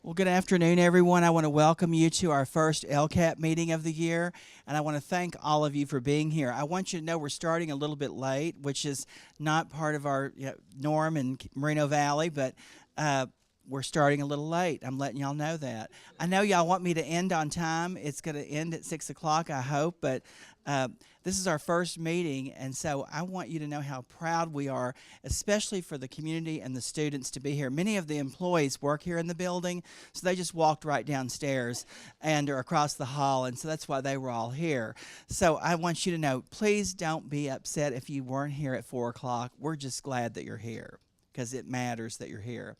Well, good afternoon, everyone. I want to welcome you to our first LCAP meeting of the year, and I want to thank all of you for being here. I want you to know we're starting a little bit late, which is not part of our norm in Moreno Valley, but we're starting a little late. I'm letting y'all know that. I know y'all want me to end on time. It's going to end at 6 o'clock, I hope, but this is our first meeting, and so I want you to know how proud we are, especially for the community and the students to be here. Many of the employees work here in the building, so they just walked right downstairs and are across the hall, and so that's why they were all here. So I want you to know, please don't be upset if you weren't here at 4 o'clock. We're just glad that you're here because it matters that you're here.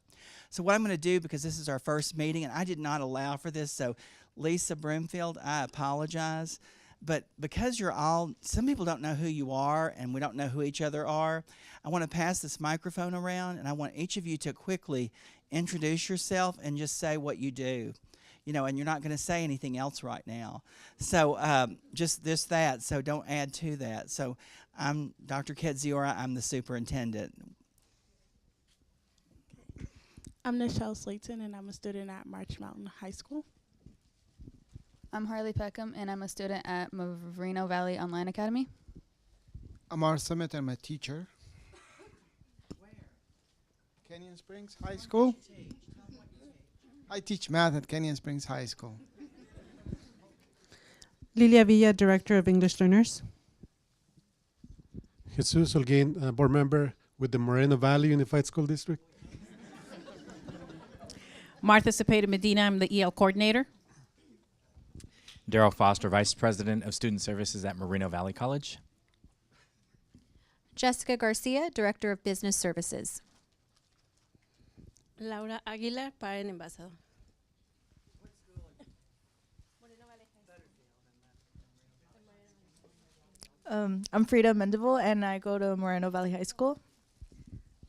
So what I'm going to do, because this is our first meeting, and I did not allow for this, so Lisa Broomfield, I apologize. But because you're all, some people don't know who you are, and we don't know who each other are, I want to pass this microphone around, and I want each of you to quickly introduce yourself and just say what you do. You know, and you're not going to say anything else right now. So just that, so don't add to that. So I'm Dr. Ketziora, I'm the superintendent. I'm Nichelle Slayton, and I'm a student at March Mountain High School. I'm Harley Peckham, and I'm a student at Moreno Valley Online Academy. I'm Amar Summit, I'm a teacher. Where? Canyon Springs High School. I teach math at Canyon Springs High School. Lilia Villa, Director of English Learners. Jesus Holguin, board member with the Moreno Valley Unified School District. Martha Cepeda Medina, I'm the EL coordinator. Daryl Foster, Vice President of Student Services at Moreno Valley College. Jessica Garcia, Director of Business Services. Laura Aguilar, Parent Ambassador. I'm Frida Mendeville, and I go to Moreno Valley High School.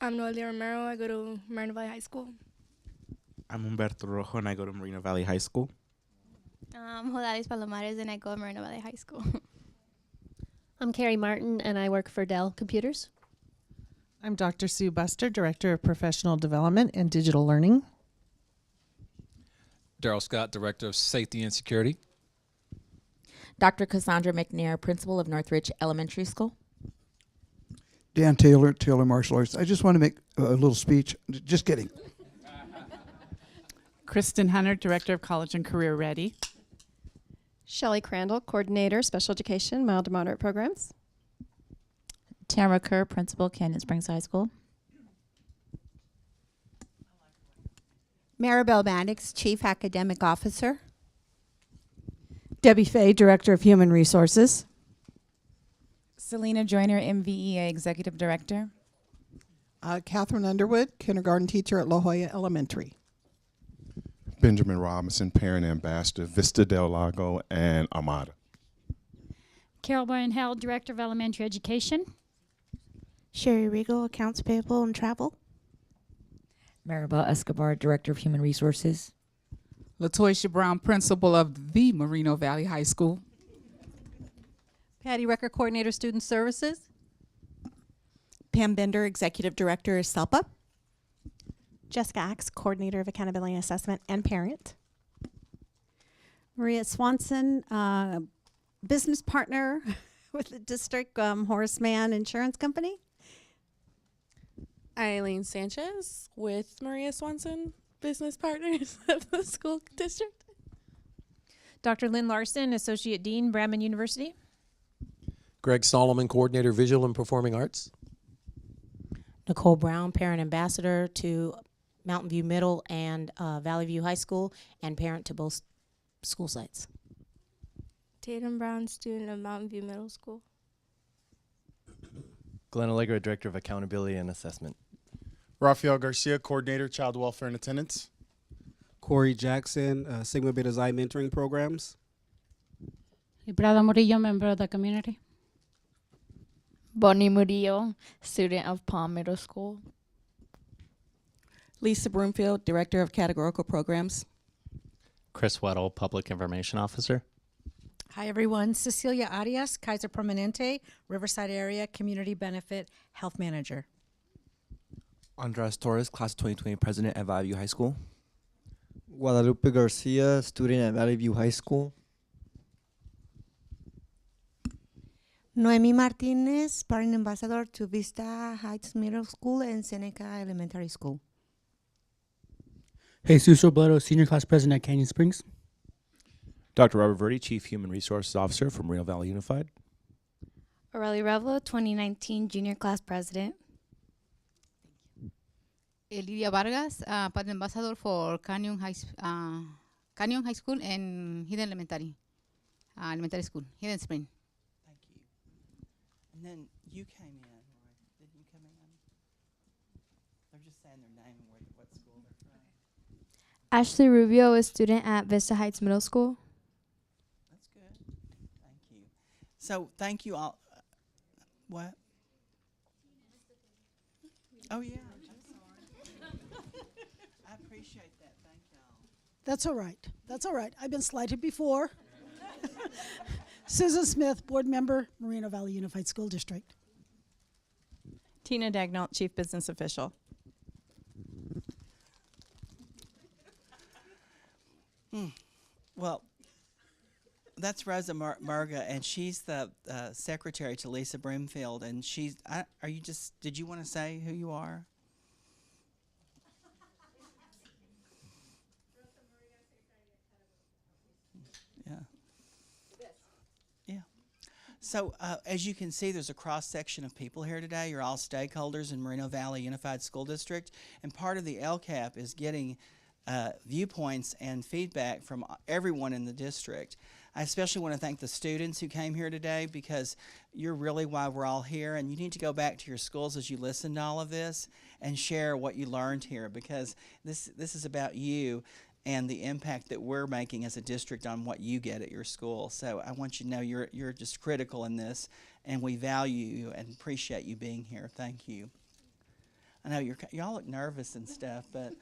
I'm Noelia Romero, I go to Moreno Valley High School. I'm Humberto Rojo, and I go to Moreno Valley High School. I'm Jodalis Palomares, and I go to Moreno Valley High School. I'm Carrie Martin, and I work for Dell Computers. I'm Dr. Sue Buster, Director of Professional Development and Digital Learning. Daryl Scott, Director of Safety and Security. Dr. Cassandra McNair, Principal of Northridge Elementary School. Dan Taylor, Taylor Martial Arts. I just want to make a little speech. Just kidding. Kristen Hunter, Director of College and Career Ready. Shelley Crandall, Coordinator, Special Education, Mild to Moderate Programs. Tamara Kerr, Principal, Canyon Springs High School. Maribel Maddox, Chief Academic Officer. Debbie Fay, Director of Human Resources. Selena Joyner, MVEA Executive Director. Catherine Underwood, Kindergarten Teacher at La Jolla Elementary. Benjamin Robinson, Parent Ambassador, Vista Del Lago and Armada. Carol Boyan-Held, Director of Elementary Education. Sherry Regal, Accounts Payable and Travel. Maribel Escobar, Director of Human Resources. Latoya Brown, Principal of the Moreno Valley High School. Patty Recker, Coordinator, Student Services. Pam Bender, Executive Director, SELPA. Jessica Axe, Coordinator of Accountability and Assessment and Parent. Maria Swanson, Business Partner with the District Horace Mann Insurance Company. Eileen Sanchez with Maria Swanson, Business Partners of the School District. Dr. Lynn Larson, Associate Dean, Bradman University. Greg Solomon, Coordinator, Visual and Performing Arts. Nicole Brown, Parent Ambassador to Mountain View Middle and Valley View High School, and parent to both school sites. Tatum Brown, student of Mountain View Middle School. Glenn Allegra, Director of Accountability and Assessment. Rafael Garcia, Coordinator, Child Welfare and Attendance. Corey Jackson, Sigma Beta Xi Mentoring Programs. Prada Murillo, member of the community. Bonnie Murillo, student of Palm Middle School. Lisa Broomfield, Director of Categorical Programs. Chris Weddle, Public Information Officer. Hi, everyone. Cecilia Arias, Kaiser Permanente, Riverside Area Community Benefit Health Manager. Andres Torres, Class 2020 President at Valley View High School. Guadalupe Garcia, student at Valley View High School. Noemi Martinez, parent ambassador to Vista Heights Middle School and Seneca Elementary School. Jesus Robledo, senior class president at Canyon Springs. Dr. Robert Verdi, Chief Human Resources Officer from Moreno Valley Unified. Aurelia Revlo, 2019 Junior Class President. Elidia Vargas, parent ambassador for Canyon High School and Hidden Elementary School, Hidden Spring. Thank you. And then you came in, right? Did you come in? They're just saying their name and what school they're from. Ashley Rubio, a student at Vista Heights Middle School. That's good. Thank you. So thank you all. What? Oh, yeah. I appreciate that. Thank y'all. That's all right. That's all right. I've been slighted before. Susan Smith, board member, Moreno Valley Unified School District. Tina Dagnall, Chief Business Official. Well, that's Rosa Marga, and she's the secretary to Lisa Broomfield. And she's. Are you just? Did you want to say who you are? Yeah. Yeah. So as you can see, there's a cross section of people here today. You're all stakeholders in Moreno Valley Unified School District, and part of the LCAP is getting viewpoints and feedback from everyone in the district. I especially want to thank the students who came here today, because you're really why we're all here, and you need to go back to your schools as you listen to all of this and share what you learned here, because this is about you and the impact that we're making as a district on what you get at your school. So I want you to know you're just critical in this, and we value you and appreciate you being here. Thank you. I know y'all look nervous and stuff, but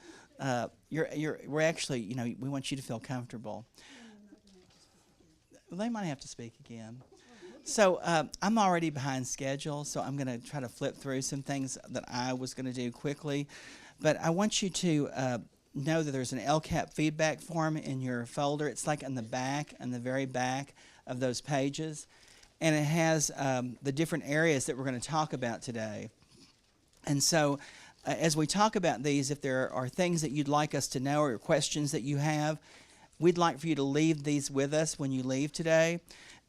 we're actually, we want you to feel comfortable. Well, they might have to speak again. So I'm already behind schedule, so I'm going to try to flip through some things that I was going to do quickly. But I want you to know that there's an LCAP feedback form in your folder. It's like in the back, in the very back of those pages. And it has the different areas that we're going to talk about today. And so as we talk about these, if there are things that you'd like us to know or questions that you have, we'd like for you to leave these with us when you leave today.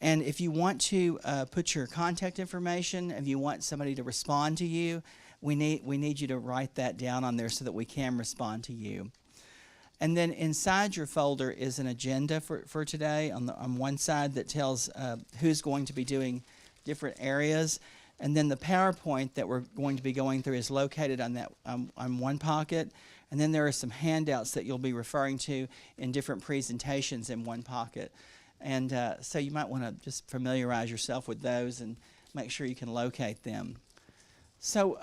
And if you want to put your contact information, if you want somebody to respond to you, we need you to write that down on there so that we can respond to you. And then inside your folder is an agenda for today on one side that tells who's going to be doing different areas. And then the PowerPoint that we're going to be going through is located on that on one pocket. And then there are some handouts that you'll be referring to in different presentations in one pocket. And so you might want to just familiarize yourself with those and make sure you can locate them. So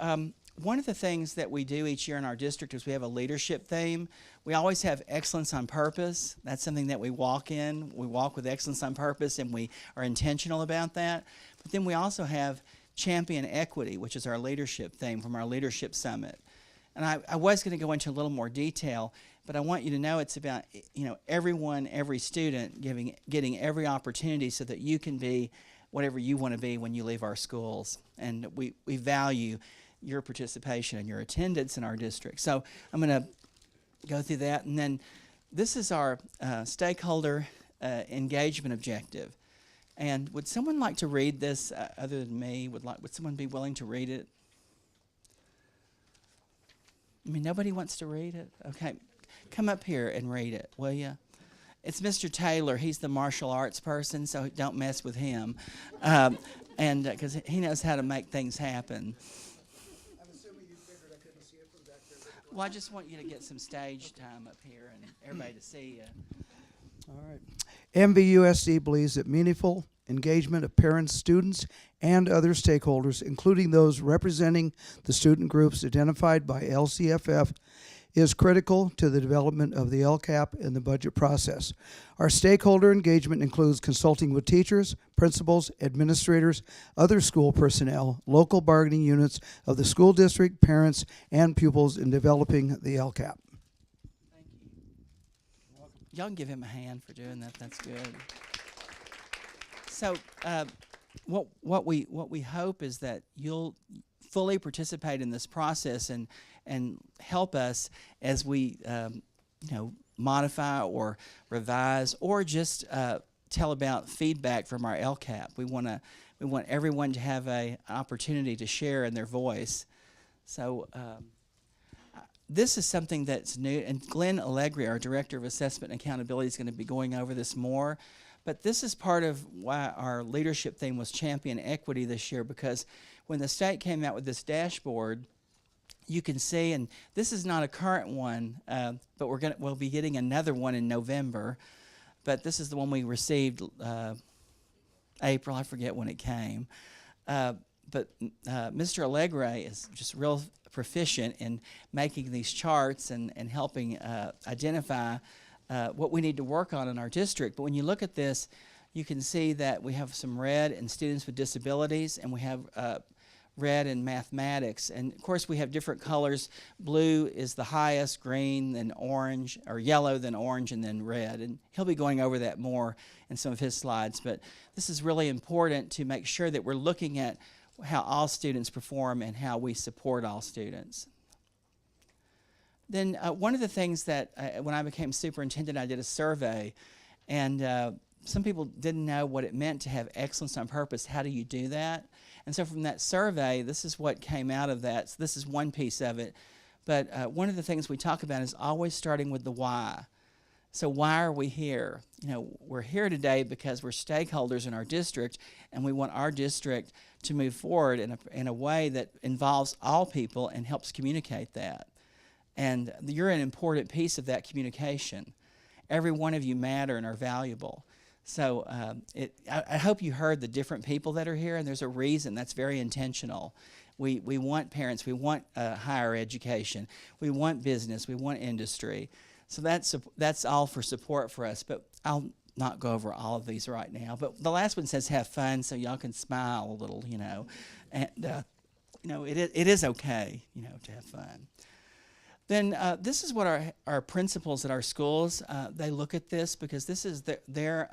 one of the things that we do each year in our district is we have a leadership theme. We always have excellence on purpose. That's something that we walk in. We walk with excellence on purpose, and we are intentional about that. But then we also have Champion Equity, which is our leadership theme from our Leadership Summit. And I was going to go into a little more detail, but I want you to know it's about everyone, every student getting every opportunity so that you can be whatever you want to be when you leave our schools. And we value your participation and your attendance in our district. So I'm going to go through that. And then this is our stakeholder engagement objective. And would someone like to read this other than me? Would someone be willing to read it? I mean, nobody wants to read it? Okay. Come up here and read it, will you? It's Mr. Taylor. He's the martial arts person, so don't mess with him. And because he knows how to make things happen. I'm assuming you figured I couldn't see it from back there. Well, I just want you to get some stage time up here and everybody to see you. All right. MVUSD believes that meaningful engagement of parents, students, and other stakeholders, including those representing the student groups identified by LCFF, is critical to the development of the LCAP and the budget process. Our stakeholder engagement includes consulting with teachers, principals, administrators, other school personnel, local bargaining units of the school district, parents, and pupils in developing the LCAP. Thank you. Y'all can give him a hand for doing that. That's good. So what we hope is that you'll fully participate in this process and help us as we modify or revise or just tell about feedback from our LCAP. We want everyone to have an opportunity to share in their voice. So this is something that's new, and Glenn Allegri, our Director of Assessment and Accountability, is going to be going over this more. But this is part of why our leadership theme was Champion Equity this year, because when the state came out with this dashboard, you can see, and this is not a current one, but we'll be getting another one in November. But this is the one we received April. I forget when it came. But Mr. Allegre is just real proficient in making these charts and helping identify what we need to work on in our district. But when you look at this, you can see that we have some red in students with disabilities, and we have red in mathematics. And of course we have different colors. Blue is the highest, green, then orange, or yellow, then orange, and then red. And he'll be going over that more in some of his slides. But this is really important to make sure that we're looking at how all students perform and how we support all students. Then one of the things that when I became superintendent, I did a survey, and some people didn't know what it meant to have excellence on purpose. How do you do that? And so from that survey, this is what came out of that. So this is one piece of it. But one of the things we talk about is always starting with the why. So why are we here? We're here today because we're stakeholders in our district, and we want our district to move forward in a way that involves all people and helps communicate that. And you're an important piece of that communication. Every one of you matter and are valuable. So I hope you heard the different people that are here, and there's a reason. That's very intentional. We want parents. We want higher education. We want business. We want industry. So that's all for support for us. But I'll not go over all of these right now. But the last one says have fun, so y'all can smile a little, And, it is okay, to have fun. Then this is what our principals at our schools, they look at this, because this is their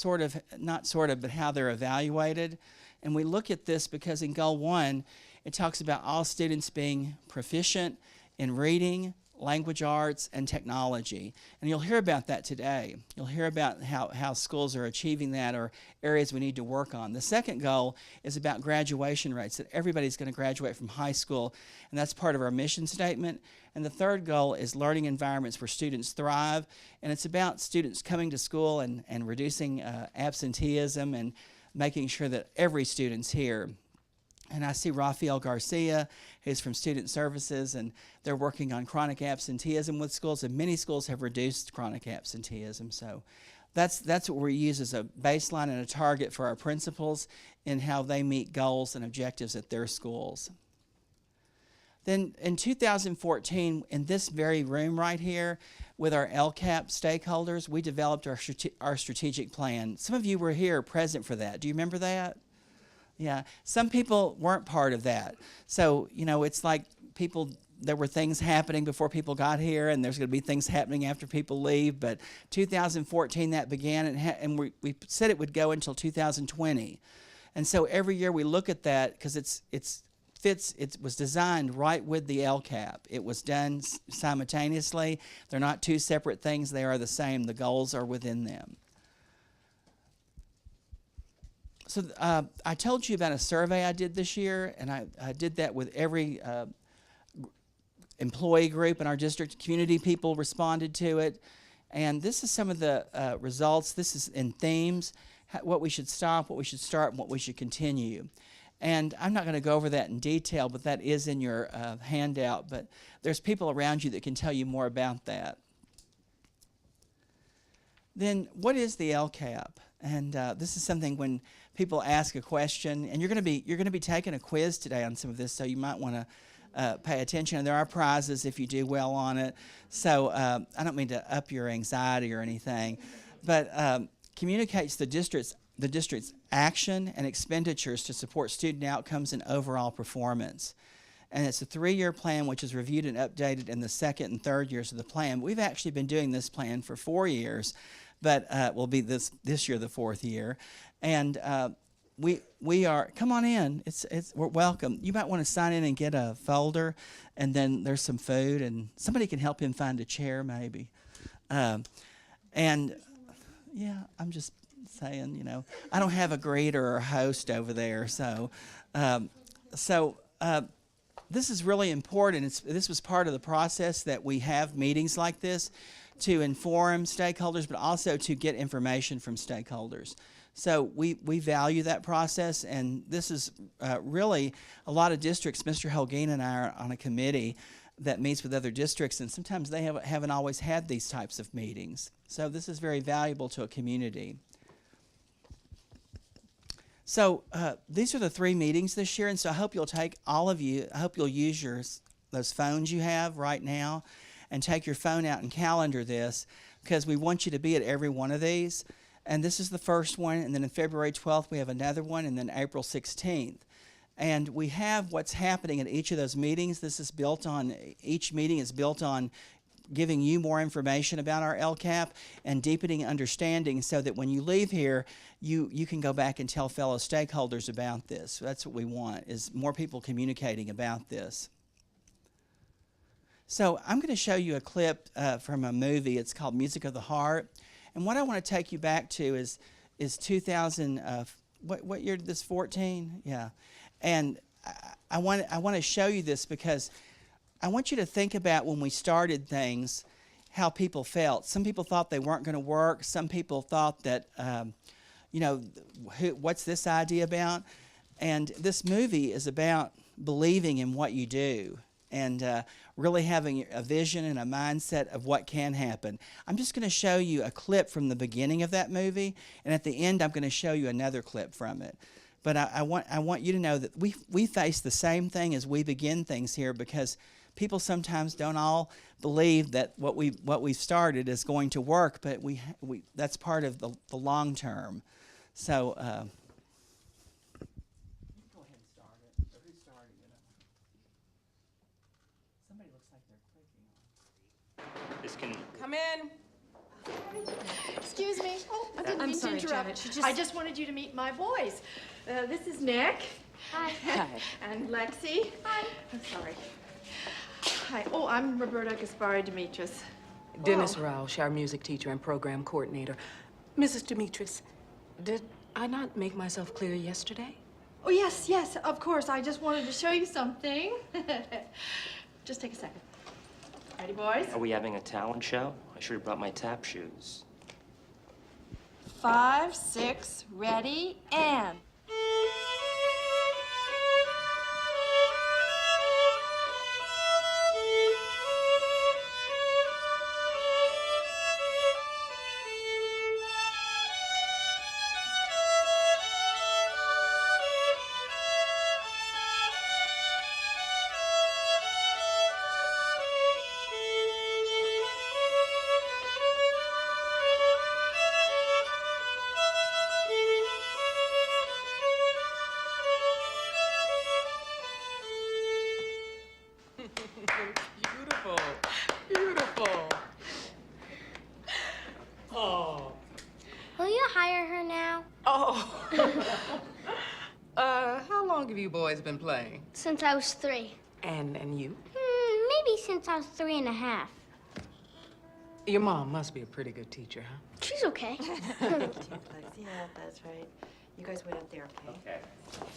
but how they're evaluated. And we look at this because in Goal 1, it talks about all students being proficient in reading, language arts, and technology. And you'll hear about that today. You'll hear about how schools are achieving that, or areas we need to work on. The second goal is about graduation rates, that everybody's going to graduate from high school, and that's part of our mission statement. And the third goal is learning environments where students thrive, and it's about students coming to school and reducing absenteeism and making sure that every student's here. And I see Rafael Garcia, who's from Student Services, and they're working on chronic absenteeism with schools, and many schools have reduced chronic absenteeism. So that's what we use as a baseline and a target for our principals in how they meet goals and objectives at their schools. Then in 2014, in this very room right here, with our LCAP stakeholders, we developed our strategic plan. Some of you were here present for that. Do you remember that? Yeah, some people weren't part of that. So, it's like there were things happening before people got here, and there's going to be things happening after people leave. But 2014, that began, and we said it would go until 2020. And so every year we look at that, because it was designed right with the LCAP. It was done simultaneously. They're not two separate things. They are the same. The goals are within them. So I told you about a survey I did this year, and I did that with every employee group in our district. Community people responded to it. And this is some of the results. This is in themes, what we should stop, what we should start, and what we should continue. And I'm not going to go over that in detail, but that is in your handout. But there's people around you that can tell you more about that. Then what is the LCAP? And this is something when people ask a question, and you're going to be taking a quiz today on some of this, so you might want to pay attention. And there are prizes if you do well on it. So I don't mean to up your anxiety or anything, but communicates the district's action and expenditures to support student outcomes and overall performance. And it's a 3-year plan which is reviewed and updated in the second and third years of the plan. We've actually been doing this plan for 4 years, but will be this year the 4th year. And we are, come on in, we're welcome. You might want to sign in and get a folder, and then there's some food, and somebody can help him find a chair maybe. And yeah, I'm just saying, you know, I don't have a greeter or a host over there, so this is really important. This was part of the process that we have meetings like this to inform stakeholders, but also to get information from stakeholders. So we value that process, and this is really a lot of districts. Mr. Holguin and I are on a committee that meets with other districts, and sometimes they haven't always had these types of meetings. So this is very valuable to a community. So these are the 3 meetings this year, and so I hope you'll take all of you, I hope you'll use those phones you have right now and take your phone out and calendar this, because we want you to be at every one of these. And this is the first one, and then on February 12th we have another one, and then April 16th. And we have what's happening at each of those meetings. This is built on, each meeting is built on giving you more information about our LCAP and deepening understanding so that when you leave here, you can go back and tell fellow stakeholders about this. That's what we want, is more people communicating about this. So I'm going to show you a clip from a movie. It's called Music of the Heart. And what I want to take you back to is 2000, what year did this, 14? Yeah. And I want to show you this because I want you to think about when we started things, how people felt. Some people thought they weren't going to work. Some people thought that, you know, what's this idea about? And this movie is about believing in what you do and really having a vision and a mindset of what can happen. I'm just going to show you a clip from the beginning of that movie, and at the end I'm going to show you another clip from it. But I want you to know that we face the same thing as we begin things here, because people sometimes don't all believe that what we've started is going to work, but that's part of the long term. So go ahead and start it. Or who started it? Somebody looks like they're clicking. This can Come in. Excuse me. Oh, I didn't I'm mean sorry, to interrupt. Janet. I just wanted you to meet my boys. This is Nick. Hi. And Lexi. Hi. I'm sorry. Hi. Oh, I'm Roberta Gaspari Demetris. Dennis Roush, our music teacher and program coordinator. Mrs. Demetris, did I not make myself clear yesterday? Oh, yes, yes, of course. I just wanted to show you something. Just take a second. Ready, boys? Are we having a talent show? I should have brought my tap shoes. 5, 6, ready, and. Beautiful. Beautiful. Oh. Will you hire her now? Oh. How long have you boys been playing? Since I was 3. And you? Maybe since I was 3.5. Your mom must be a pretty good teacher, huh? She's okay. Yeah, that's right. You guys wait up there, okay? Okay.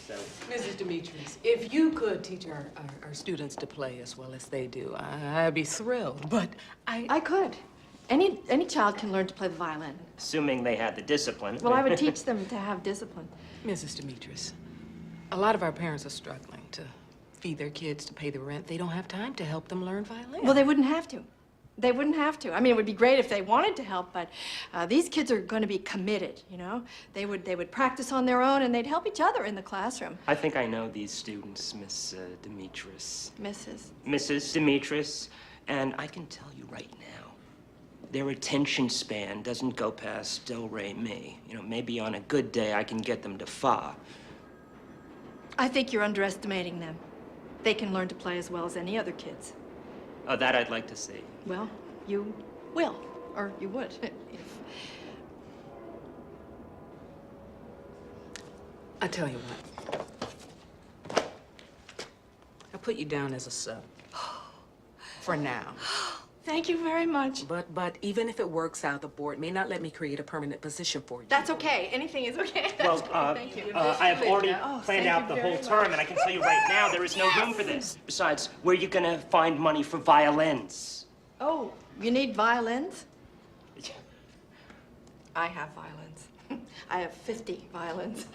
So, Mrs. Demetris, if you could teach our students to play as well as they do, I'd be thrilled, but I could. Any child can learn to play the violin. assuming they had the discipline. Well, I would teach them to have discipline. Mrs. Demetris, a lot of our parents are struggling to feed their kids, to pay the rent. They don't have time to help them learn violin. Well, they wouldn't have to. They wouldn't have to. I mean, it would be great if they wanted to help, but these kids are going to be committed, you know? They would practice on their own, and they'd help each other in the classroom. I think I know these students, Miss Demetris. Mrs. Demetris, and I can tell you right now, their attention span doesn't go past do, re, mi. You know, maybe on a good day I can get them to fa. I think you're underestimating them. they can learn to play as well as any other kids. Oh, that I'd like to see. Well, you will, or you would, if... I tell you what. I'll put you down as a sub. For now. Thank you very much. But even if it works out, the board may not let me create a permanent position for you. That's okay. Anything is okay. Well, Thank you. I have already planned thank out you the whole very term, much. and I can tell you right now there is no room for this. Besides, where are you going to find money for violins? Oh, you need violins? I have violins. I have 50 violins.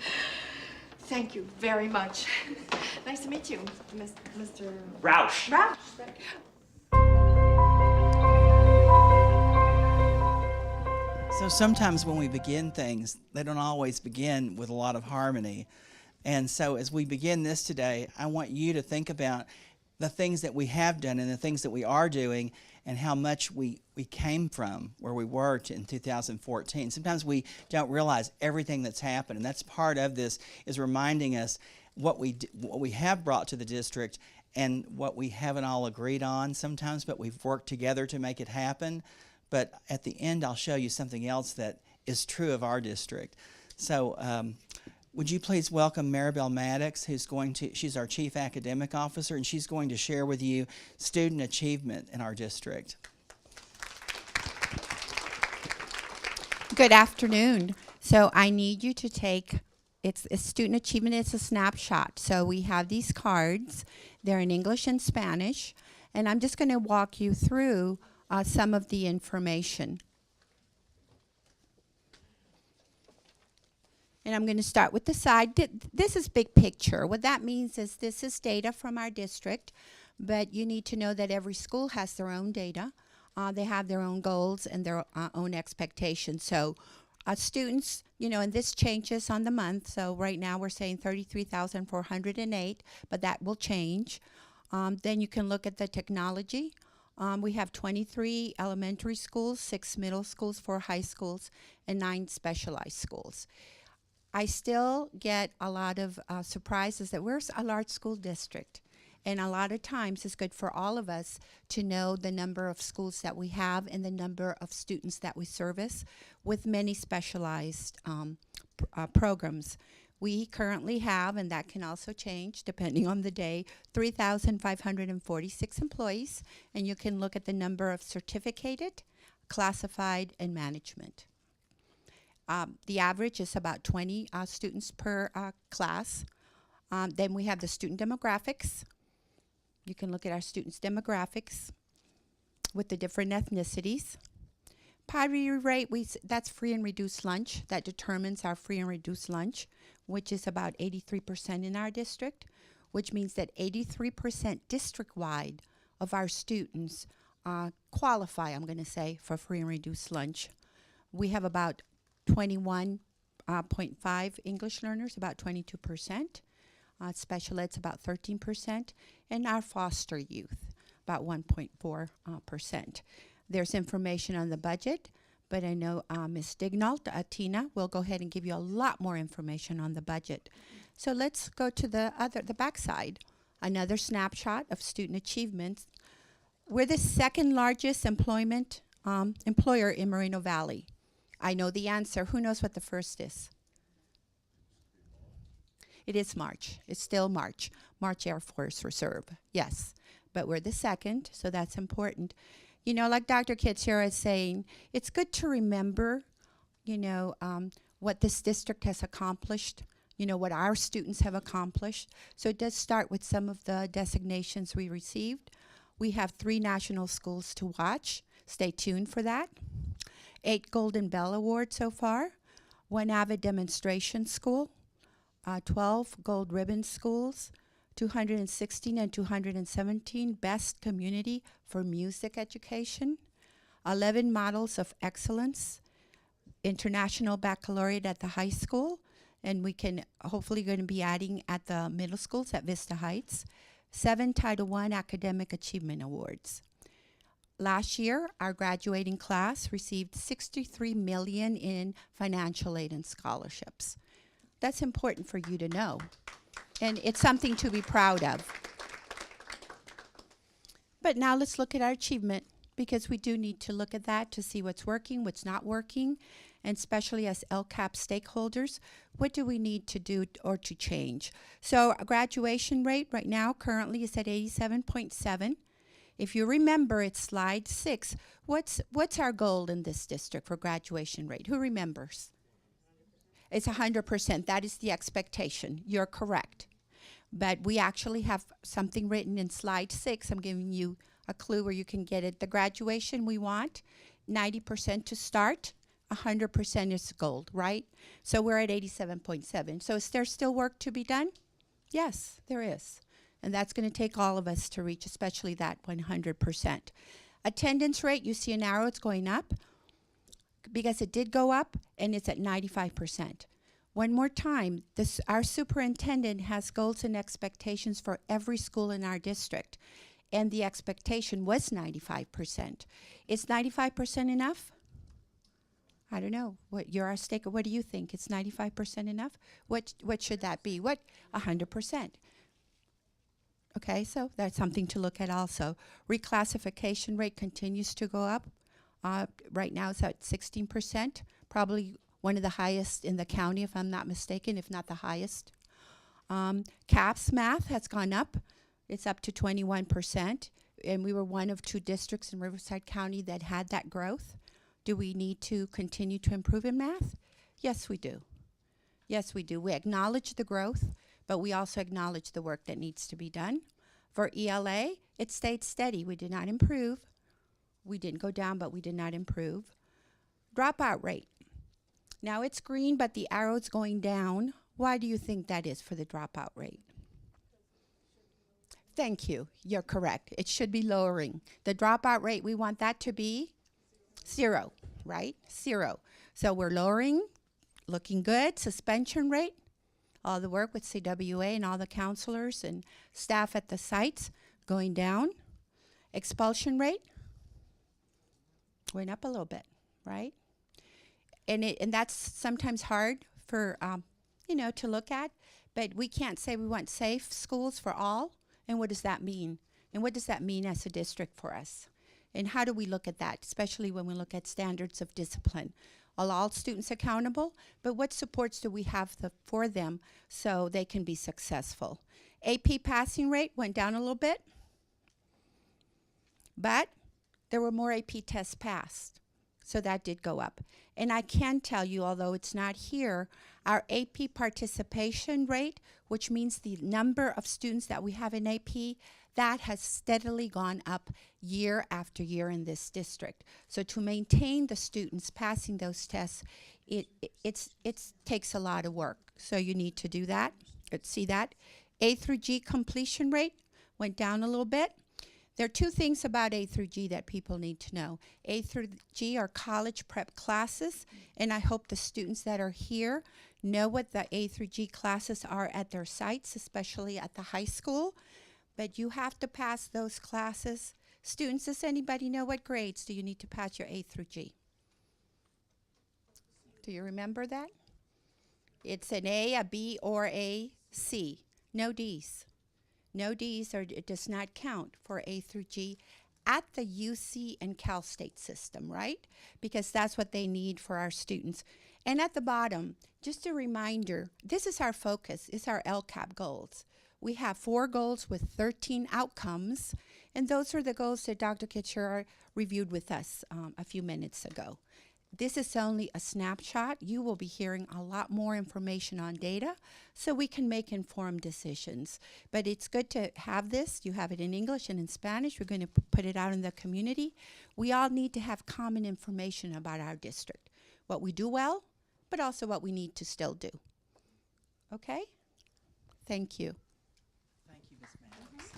Thank you very much. Nice to meet you, Mr. Roush. Roush. So sometimes when we begin things, they don't always begin with a lot of harmony. And so as we begin this today, I want you to think about the things that we have done and the things that we are doing and how much we came from where we were in 2014. Sometimes we don't realize everything that's happened, and that's part of this, is reminding us what we have brought to the district and what we haven't all agreed on sometimes, but we've worked together to make it happen. But at the end, I'll show you something else that is true of our district. So would you please welcome Maribel Maddox, she's our Chief Academic Officer, and she's going to share with you student achievement in our district. Good afternoon. So I need you to take, it's student achievement, it's a snapshot. So we have these cards, they're in English and Spanish, and I'm just going to walk you through some of the information. And I'm going to start with the side. This is big picture. What that means is this is data from our district, but you need to know that every school has their own data. They have their own goals and their own expectations. So students, and this changes on the month. So right now we're saying 33,408, but that will change. Then you can look at the technology. We have 23 elementary schools, 6 middle schools, 4 high schools, and 9 specialized schools. I still get a lot of surprises that we're a large school district. And a lot of times it's good for all of us to know the number of schools that we have and the number of students that we service with many specialized programs. We currently have, and that can also change depending on the day, 3,546 employees, and you can look at the number of certificated, classified, and management. The average is about 20 students per class. Then we have the student demographics. You can look at our students' demographics with the different ethnicities. Poverty rate, that's free and reduced lunch. That determines our free and reduced lunch, which is about 83% in our district, which means that 83% district-wide of our students qualify, I'm going to say, for free and reduced lunch. We have about 21.5 English learners, about 22%. Special ed's about 13%, and our foster youth, about 1.4%. There's information on the budget, but I know Ms. Dignault, Tina, will go ahead and give you a lot more information on the budget. So let's go to the back side. Another snapshot of student achievements. We're the second largest employer in Moreno Valley. I know the answer. Who knows what the first is? It is March. It's still March. March Air Force Reserve. Yes. But we're the second, so that's important. Like Dr. Kitsura is saying, it's good to remember, what this district has accomplished, what our students have accomplished. So it does start with some of the designations we received. We have 3 national schools to watch. Stay tuned for that. 8 Golden Bell Awards so far. 1 Avid Demonstration School. 12 Gold Ribbon Schools. 216 and 217 Best Community for Music Education. 11 Models of Excellence. International Baccalaureate at the high school. And we can hopefully going to be adding at the middle schools at Vista Heights. 7 Title I Academic Achievement Awards. Last year, our graduating class received $63 million in financial aid and scholarships. That's important for you to know. And it's something to be proud of. But now let's look at our achievement, because we do need to look at that to see what's working, what's not working, and especially as LCAP stakeholders, what do we need to do or to change? So a graduation rate right now currently is at 87.7. If you remember, it's slide 6. What's our goal in this district for graduation rate? Who remembers? It's 100%. That is the expectation. You're correct. But we actually have something written in slide 6. I'm giving you a clue where you can get it. The graduation we want, 90% to start, 100% is gold, right? So we're at 87.7. So is there still work to be done? Yes, there is. And that's going to take all of us to reach, especially that 100%. Attendance rate, you see an arrow, it's going up because it did go up, and it's at 95%. One more time, our superintendent has goals and expectations for every school in our district, and the expectation was 95%. Is 95% enough? I don't know. What you're our stake? What do you think? It's 95% enough? What should that be? 100%. Okay, so that's something to look at also. Reclassification rate continues to go up. Right now it's at 16%, probably one of the highest in the county, if I'm not mistaken, if not the highest. CAPS math has gone up. It's up to 21%, and we were one of 2 districts in Riverside County that had that growth. Do we need to continue to improve in math? Yes, we do. Yes, we do. We acknowledge the growth, but we also acknowledge the work that needs to be done. For ELA, it stayed steady. We did not improve. We didn't go down, but we did not improve. Dropout rate. Now it's green, but the arrow's going down. Why do you think that is for the dropout rate? Thank you. You're correct. It should be lowering. The dropout rate, we want that to be 0, right? 0. So we're lowering, looking good. Suspension rate, all the work with CWA and all the counselors and staff at the sites going down. Expulsion rate went up a little bit, right? And that's sometimes hard for to look at, but we can't say we want safe schools for all. And what does that mean? And what does that mean as a district for us? And how do we look at that, especially when we look at standards of discipline? Are all students accountable? But what supports do we have for them so they can be successful? AP passing rate went down a little bit, but there were more AP tests passed, so that did go up. And I can tell you, although it's not here, our AP participation rate, which means the number of students that we have in AP, that has steadily gone up year after year in this district. So to maintain the students passing those tests, it takes a lot of work. So you need to do that. Let's see that. A through G completion rate went down a little bit. There are 2 things about A through G that people need to know. A through G are college prep classes, and I hope the students that are here know what the A through G classes are at their sites, especially at the high school. But you have to pass those classes. Students, does anybody know what grades do you need to pass your A through G? Do you remember that? It's an A, a B, or a C. No D's. No D's, or it does not count for A through G at the UC and Cal State system, right? Because that's what they need for our students. And at the bottom, just a reminder, this is our focus, it's our LCAP goals. We have 4 goals with 13 outcomes, and those are the goals that Dr. Kitcher reviewed with us a few minutes ago. This is only a snapshot. You will be hearing a lot more information on data so we can make informed decisions. But it's good to have this. You have it in English and in Spanish. We're going to put it out in the community. We all need to have common information about our district, what we do well, but also what we need to still do. Okay? Thank you. Thank you, Ms. Maddox.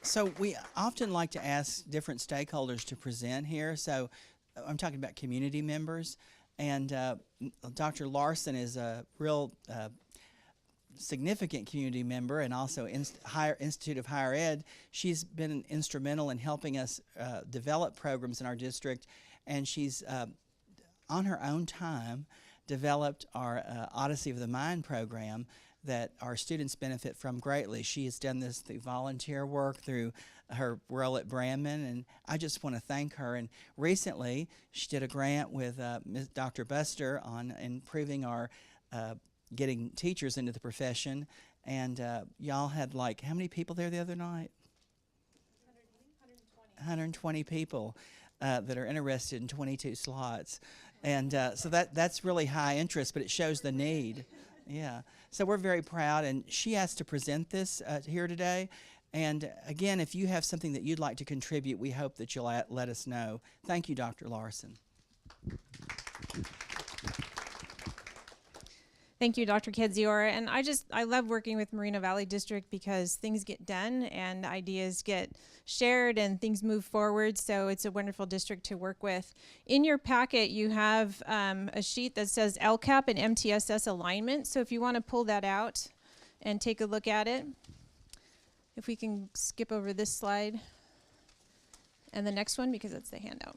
So we often like to ask different stakeholders to present here. So I'm talking about community members. And Dr. Larson is a real significant community member and also Institute of Higher Ed. She's been instrumental in helping us develop programs in our district. And she's, on her own time, developed our Odyssey of the Mind program that our students benefit from greatly. She has done this through volunteer work, through her role at Brandman, and I just want to thank her. And recently, she did a grant with Dr. Buster on improving our getting teachers into the profession. And y'all had like, how many people there the other night? 120 people that are interested in 22 slots. And so that's really high interest, but it shows the need. Yeah. So we're very proud, and she asked to present this here today. And again, if you have something that you'd like to contribute, we hope that you'll let us know. Thank you, Dr. Larson. Thank you, Dr. Kedziora. And I love working with Moreno Valley District because things get done and ideas get shared and things move forward. So it's a wonderful district to work with. In your packet, you have a sheet that says LCAP and MTSS alignment. So if you want to pull that out and take a look at it, if we can skip over this slide and the next one because it's the handout.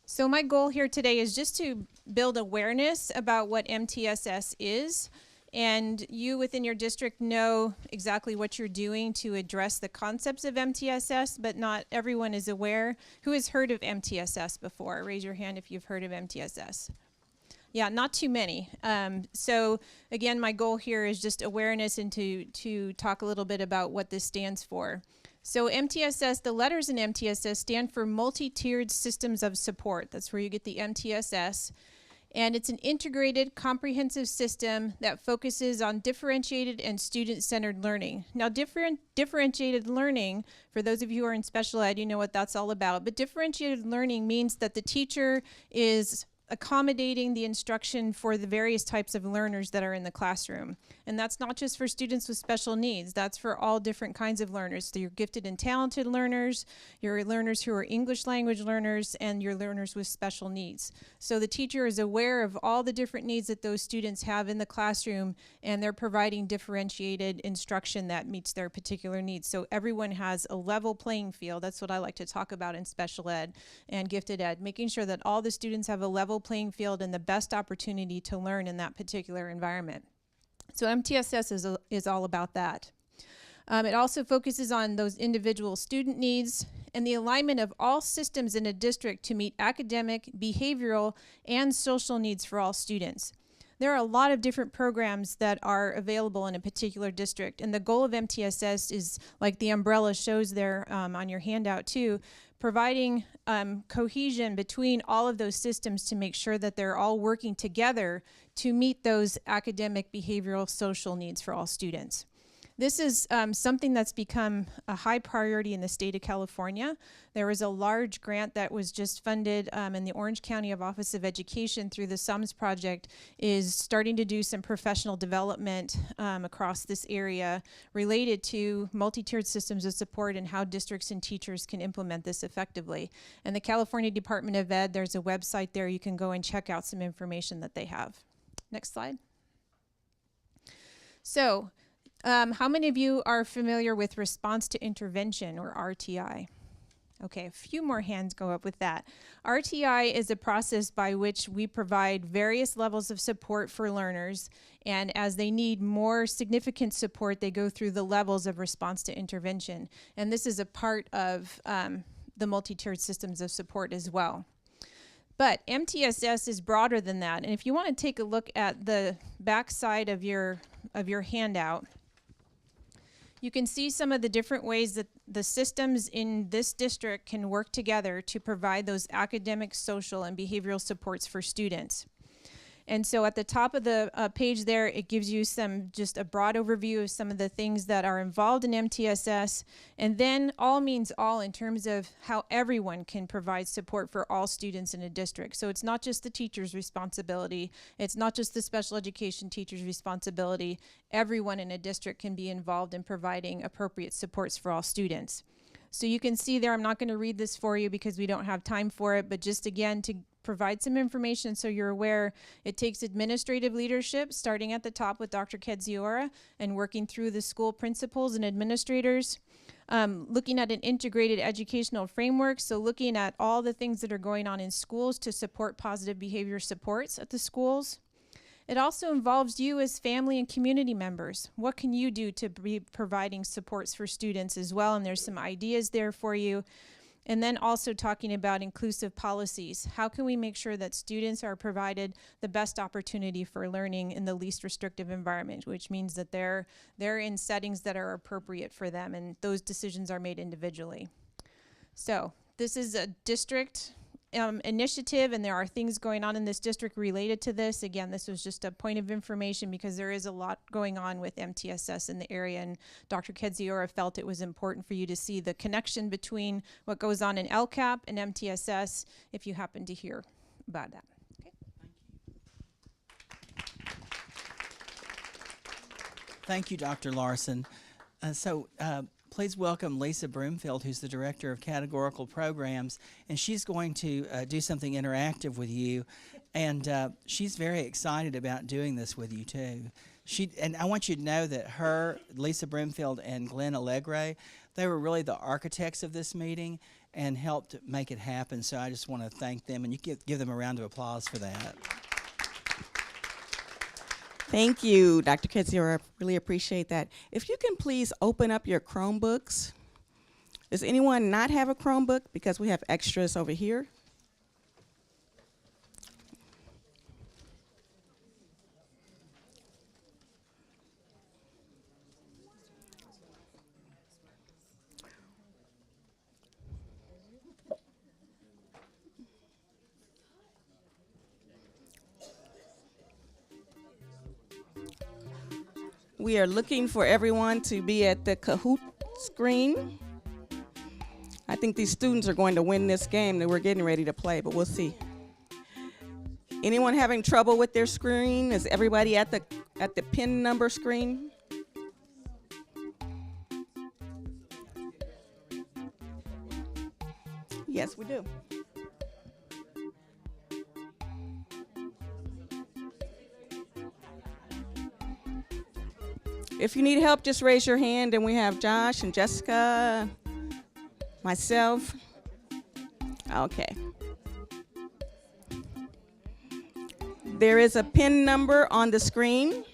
So my goal here today is just to build awareness about what MTSS is, and you within your district know exactly what you're doing to address the concepts of MTSS, but not everyone is aware. Who has heard of MTSS before? Raise your hand if you've heard of MTSS. Yeah, not too many. So again, my goal here is just awareness and to talk a little bit about what this stands for. So MTSS, the letters in MTSS stand for Multi-Tiered Systems of Support. That's where you get the MTSS. And it's an integrated, comprehensive system that focuses on differentiated and student-centered learning. Now, differentiated learning, for those of you who are in special ed, you know what that's all about. But differentiated learning means that the teacher is accommodating the instruction for the various types of learners that are in the classroom. And that's not just for students with special needs, that's for all different kinds of learners. So your gifted and talented learners, your learners who are English language learners, and your learners with special needs. So the teacher is aware of all the different needs that those students have in the classroom, and they're providing differentiated instruction that meets their particular needs. So everyone has a level playing field. That's what I like to talk about in special ed and gifted ed, making sure that all the students have a level playing field and the best opportunity to learn in that particular environment. So MTSS is all about that. It also focuses on those individual student needs and the alignment of all systems in a district to meet academic, behavioral, and social needs for all students. There are a lot of different programs that are available in a particular district, and the goal of MTSS is, like the umbrella shows there on your handout too, providing cohesion between all of those systems to make sure that they're all working together to meet those academic, behavioral, social needs for all students. This is something that's become a high priority in the state of California. There was a large grant that was just funded in the Orange County Office of Education through the SUMS project, is starting to do some professional development across this area related to multi-tiered systems of support and how districts and teachers can implement this effectively. And the California Department of Ed, there's a website there you can go and check out some information that they have. Next slide. So, how many of you are familiar with response to intervention, or RTI? Okay, a few more hands go up with that. RTI is a process by which we provide various levels of support for learners, and as they need more significant support, they go through the levels of response to intervention. And this is a part of the multi-tiered systems of support as well. But MTSS is broader than that, and if you want to take a look at the back side of your handout, you can see some of the different ways that the systems in this district can work together to provide those academic, social, and behavioral supports for students. And so at the top of the page there, it gives you just a broad overview of some of the things that are involved in MTSS. And then all means all in terms of how everyone can provide support for all students in a district. So it's not just the teacher's responsibility. It's not just the special education teacher's responsibility. Everyone in a district can be involved in providing appropriate supports for all students. So you can see there, I'm not going to read this for you because we don't have time for it, but just again to provide some information so you're aware, it takes administrative leadership starting at the top with Dr. Kedziora and working through the school principals and administrators, looking at an integrated educational framework, so looking at all the things that are going on in schools to support positive behavior supports at the schools. It also involves you as family and community members. What can you do to be providing supports for students as well? And there's some ideas there for you. And then also talking about inclusive policies. How can we make sure that students are provided the best opportunity for learning in the least restrictive environment, which means that they're in settings that are appropriate for them, and those decisions are made individually. So this is a district initiative, and there are things going on in this district related to this. Again, this was just a point of information because there is a lot going on with MTSS in the area, and Dr. Kedziora felt it was important for you to see the connection between what goes on in LCAP and MTSS if you happen to hear about that. Thank you, Dr. Larson. Please welcome Lisa Broomfield, who's the Director of Categorical Programs, and she's going to do something interactive with you, and she's very excited about doing this with you, too. And I want you to know that Lisa Broomfield and Glenn Allegre, they were really the architects of this meeting and helped make it happen, so I just want to thank them, and you can give them a round of applause for that. Thank you, Dr. Kedziora. I really appreciate that. If you can please open up your Chromebooks. Does anyone not have a Chromebook? Because we have extras over here. We are looking for everyone to be at the Kahoot screen. I think these students are going to win this game that we're getting ready to play, but we'll see. Anyone having trouble with their screen? Is everybody at the pin number screen? Yes, we do. If you need help, just raise your hand, and we have Josh and Jessica, myself. Okay. There is a PIN number on the screen.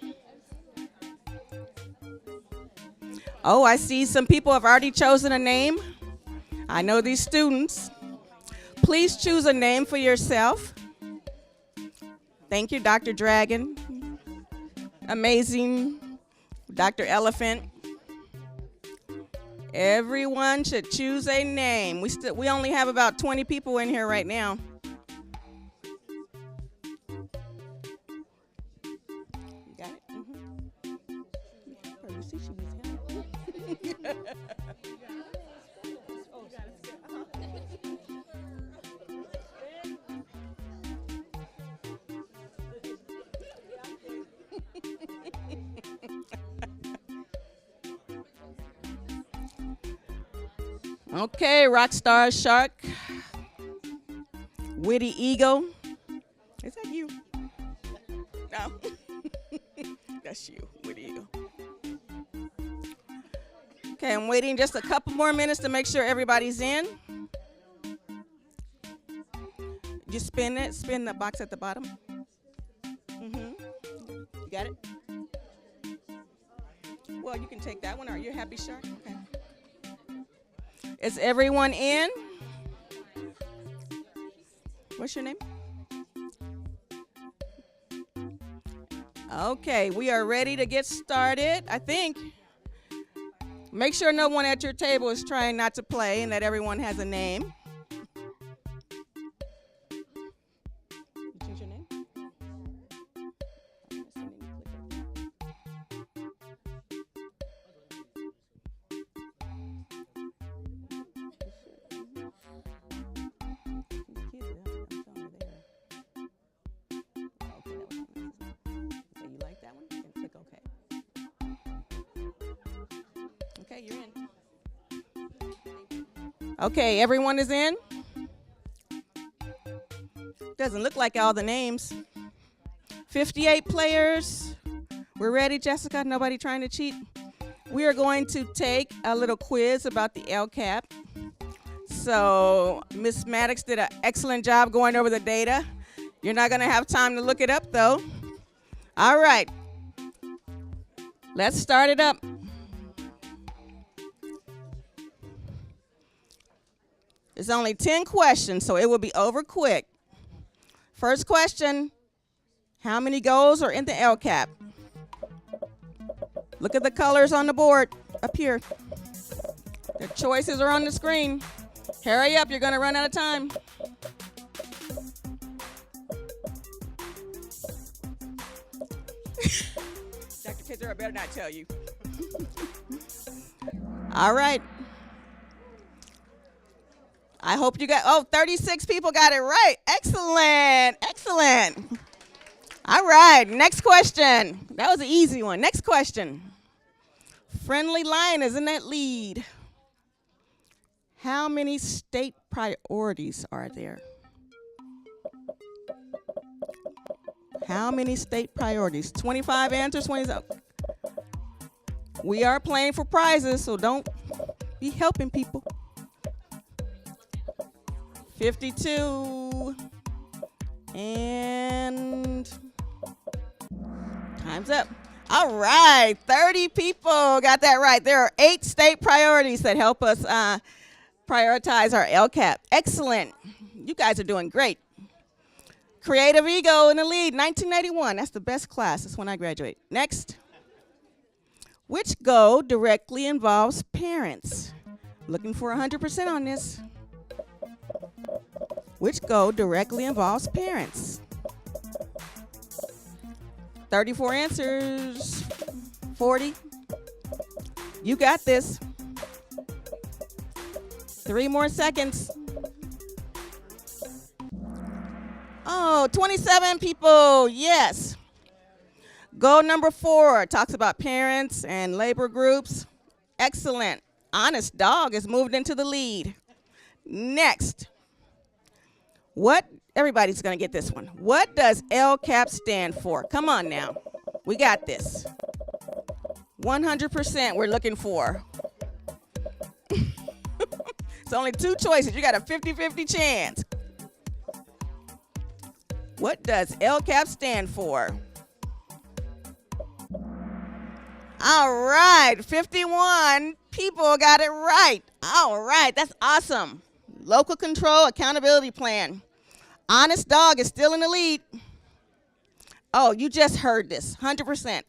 Oh, I see some people have already chosen a name. I know these students. Please choose a name for yourself. Thank you, Dr. Dragon. Amazing. Dr. Elephant. Everyone should choose a name. We only have about 20 people in here right now. You got it? You see she needs help. Okay, Rockstar Shark, Witty Eagle. Is that you? No. That's you, Witty Eagle. Okay, I'm waiting just a couple more minutes to make sure everybody's in. Just spin it, spin the box at the bottom. You got it? Well, you can take that one. Are you happy, Shark? Okay. Is everyone in? What's your name? Okay, we are ready to get started, I think. Make sure no one at your table is trying not to play and that everyone has a name. You choose your name? Okay, you're in. Okay, everyone is in? Doesn't look like all the names. 58 players. We're ready, Jessica? Nobody trying to cheat? We are going to take a little quiz about the LCAP. So Ms. Maddox did an excellent job going over the data. You're not going to have time to look it up, though. All right. Let's start it up. It's only 10 questions, so it will be over quick. First question, how many goals are in the LCAP? Look at the colors on the board up here. The choices are on the screen. Hurry up, you're gonna run out of time. Dr. Kidzer, I better not tell you. All right. I hope you got, 36 people got it right. Excellent, excellent. All right, next question. That was an easy one. Next question. Friendly Lion is in that lead. How many state priorities are there? How many state priorities? 25 answers, 20. We are playing for prizes, so don't be helping people. 52. And time's up. All right, 30 people got that right. There are 8 state priorities that help us prioritize our LCAP. Excellent. You guys are doing great. Creative Ego in the lead, 1981. That's the best class. That's when I graduate. Next. Which goal directly involves parents? Looking for 100% on this. Which goal directly involves parents? 34 answers. 40. You got this. 3 more seconds. Oh, 27 people, yes. Goal number 4 talks about parents and labor groups. Excellent. Honest Dog is moved into the lead. Next. Everybody's gonna get this one. What does LCAP stand for? Come on now. We got this. 100% we're looking for. It's only 2 choices. You got a 50-50 chance. What does LCAP stand for? All right, 51 people got it right. All right, that's awesome. Local control accountability plan. Honest Dog is still in the lead. Oh, you just heard this, 100%.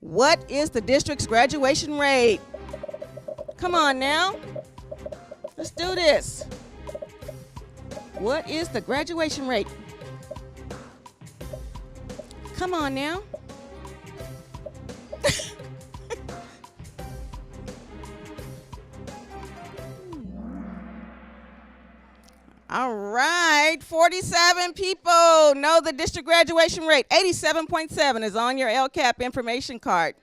What is the district's graduation rate? Come on now. Let's do this. What is the graduation rate? Come on now. All right, 47 people know the district graduation rate. 87.7 is on your LCAP information card.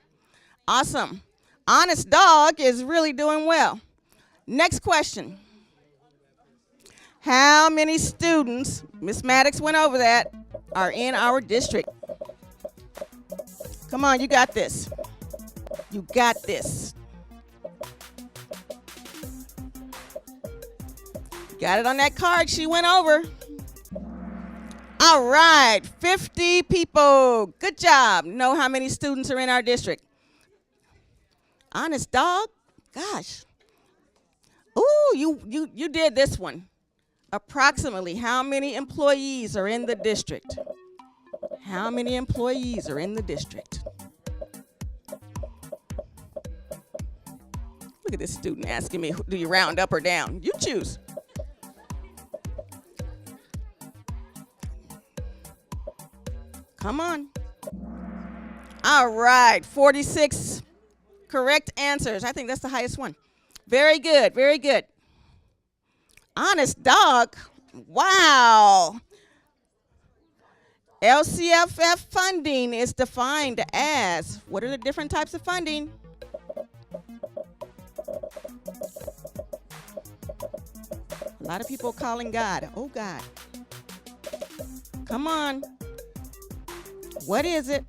Awesome. Honest Dog is really doing well. Next question. How many students, Miss Maddox went over that, are in our district? Come on, you got this. You got this. Got it on that card she went over. All right, 50 people. Good job. Know how many students are in our district. Honest Dog? Gosh. Ooh, you did this one. Approximately how many employees are in the district? How many employees are in the district? Look at this student asking me, do you round up or down? You choose. Come on. All right, 46 correct answers. I think that's the highest one. Very good, very good. Honest Dog, wow. LCFF funding is defined as, what are the different types of funding? A lot of people calling God, oh God. Come on. What is it?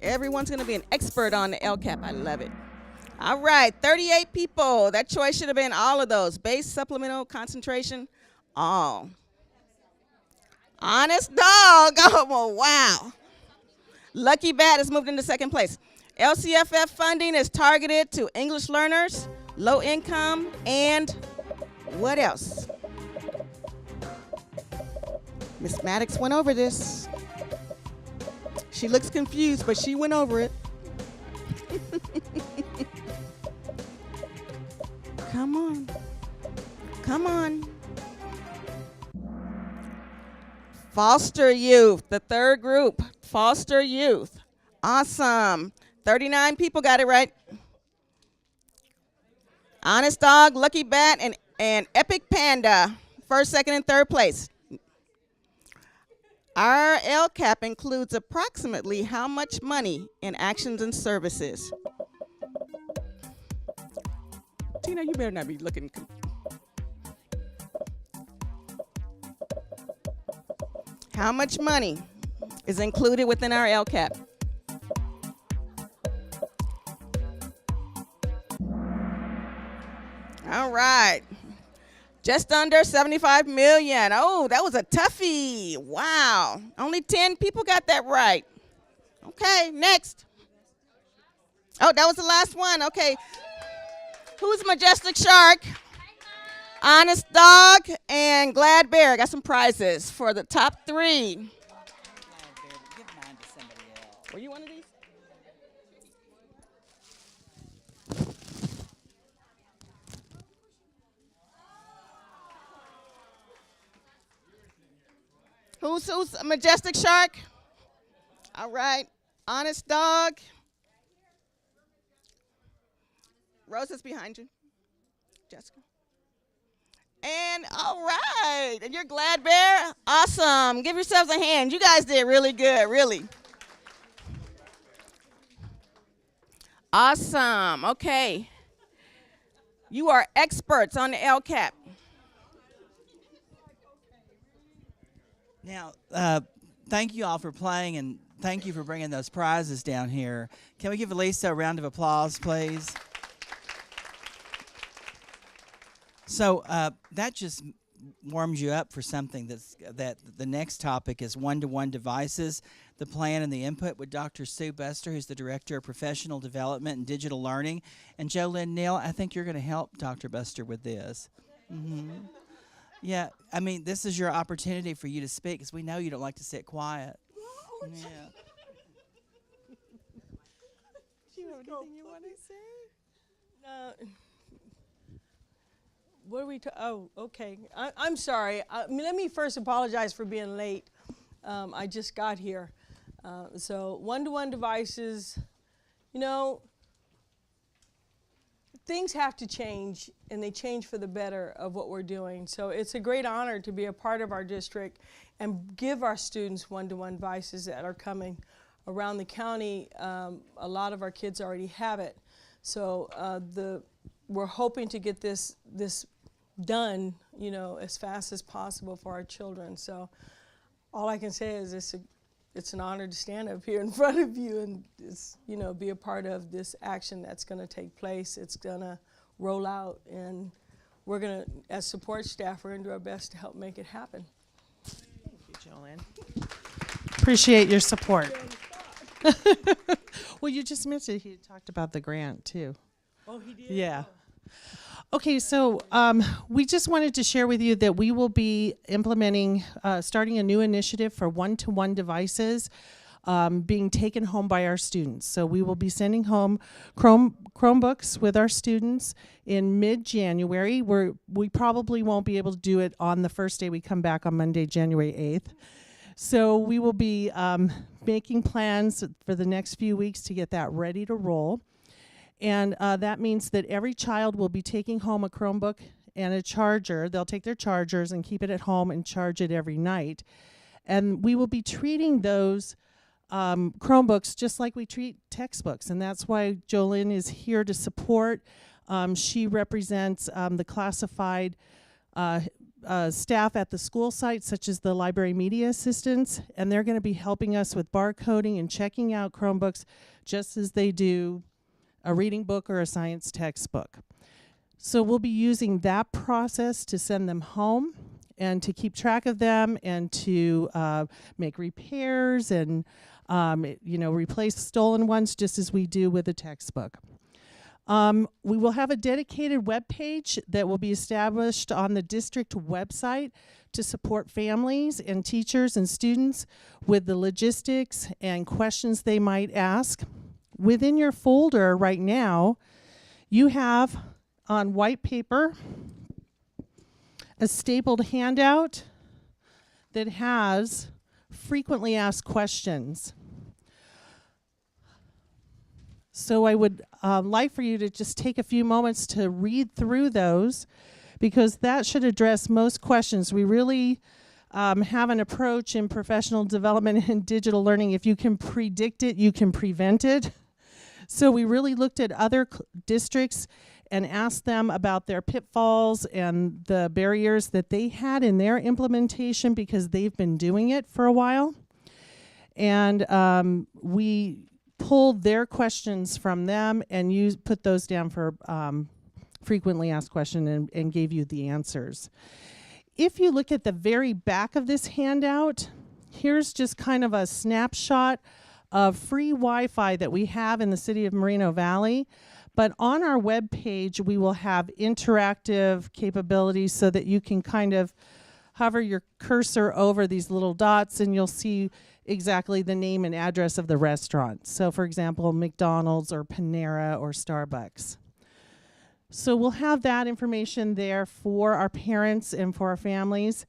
Everyone's going to be an expert on the LCAP. I love it. All right, 38 people. That choice should have been all of those. Base, supplemental, concentration, all. Honest Dog. Oh, wow. Lucky Bat has moved into second place. LCFF funding is targeted to English learners, low income, and what else? Miss Maddox went over this. She looks confused, but she went over it. Come on. Come on. Foster youth, the third group, foster youth. Awesome. 39 people got it right. Honest Dog, Lucky Bat, and Epic Panda, first, second, and third place. Our LCAP includes approximately how much money in actions and services? Tina, you better not be looking. How much money is included within our LCAP? All right. Just under 75 million. Oh, that was a toughie. Wow. Only 10 people got that right. Okay, next. Oh, that was the last one. Okay. Who's Majestic Shark? Honest Dog and Glad Bear. I got some prizes for the top 3. Were you one of these? Who's Majestic Shark? All right. Honest Dog. Rosa's behind you. Jessica. And all right. And you're Glad Bear? Awesome. Give yourselves a hand. You guys did really good, really. Awesome. Okay. You are experts on the LCAP. Now, thank you all for playing, and thank you for bringing those prizes down here. Can we give Elisa a round of applause, please? So that just warms you up for something that the next topic is one-to-one devices, the plan and the input with Dr. Sue Buster, who's the Director of Professional Development and Digital Learning. And JoLynn Neal, I think you're going to help Dr. Buster with this. Mm-hmm. Yeah, I mean, this is your opportunity for you to speak, because we know you don't like to sit quiet. Yeah. Do you have anything you want to say? What are we? Oh, okay. I'm sorry. Let me first apologize for being late. I just got here. So one-to-one devices, you know, things have to change, and they change for the better of what we're doing. So it's a great honor to be a part of our district and give our students one-to-one devices that are coming around the county. A lot of our kids already have it. So we're hoping to get this done, you know, as fast as possible for our children. So all I can say is it's an honor to stand up here in front of you and be a part of this action that's going to take place. It's going to roll out, and we're going to, as support staff, we're going to do our best to help make it happen. Thank you, JoLynn. Appreciate your support. Well, you just mentioned he talked about the grant too. Oh, he did? Yeah. Okay, so we just wanted to share with you that we will be implementing, starting a new initiative for one-to-one devices being taken home by our students. So we will be sending home Chromebooks with our students in mid-January. We probably won't be able to do it on the first day we come back on Monday, January 8th. So we will be making plans for the next few weeks to get that ready to roll. And that means that every child will be taking home a Chromebook and a charger. They'll take their chargers and keep it at home and charge it every night. And we will be treating those Chromebooks just like we treat textbooks. And that's why JoLynn is here to support. She represents the classified staff at the school site, such as the library media assistants. And they're going to be helping us with barcoding and checking out Chromebooks just as they do a reading book or a science textbook. So we'll be using that process to send them home. and to keep track of them and to make repairs and replace stolen ones, just as we do with a textbook. We will have a dedicated web page that will be established on the district website to support families and teachers and students with the logistics and questions they might ask. Within your folder right now, you have on white paper a stapled handout that has frequently asked questions. So I would like for you to just take a few moments to read through those, because that should address most questions. We really have an approach in professional development and digital learning. If you can predict it, you can prevent it. So we really looked at other districts and asked them about their pitfalls and the barriers that they had in their implementation, because they've been doing it for a while. And we pulled their questions from them and put those down for frequently asked questions and gave you the answers. If you look at the very back of this handout, here's just kind of a snapshot of free Wi-Fi that we have in the city of Moreno Valley. But on our web page, we will have interactive capabilities so that you can kind of hover your cursor over these little dots and you'll see exactly the name and address of the restaurant. So for example, McDonald's or Panera or Starbucks. So we'll have that information there for our parents and for our families.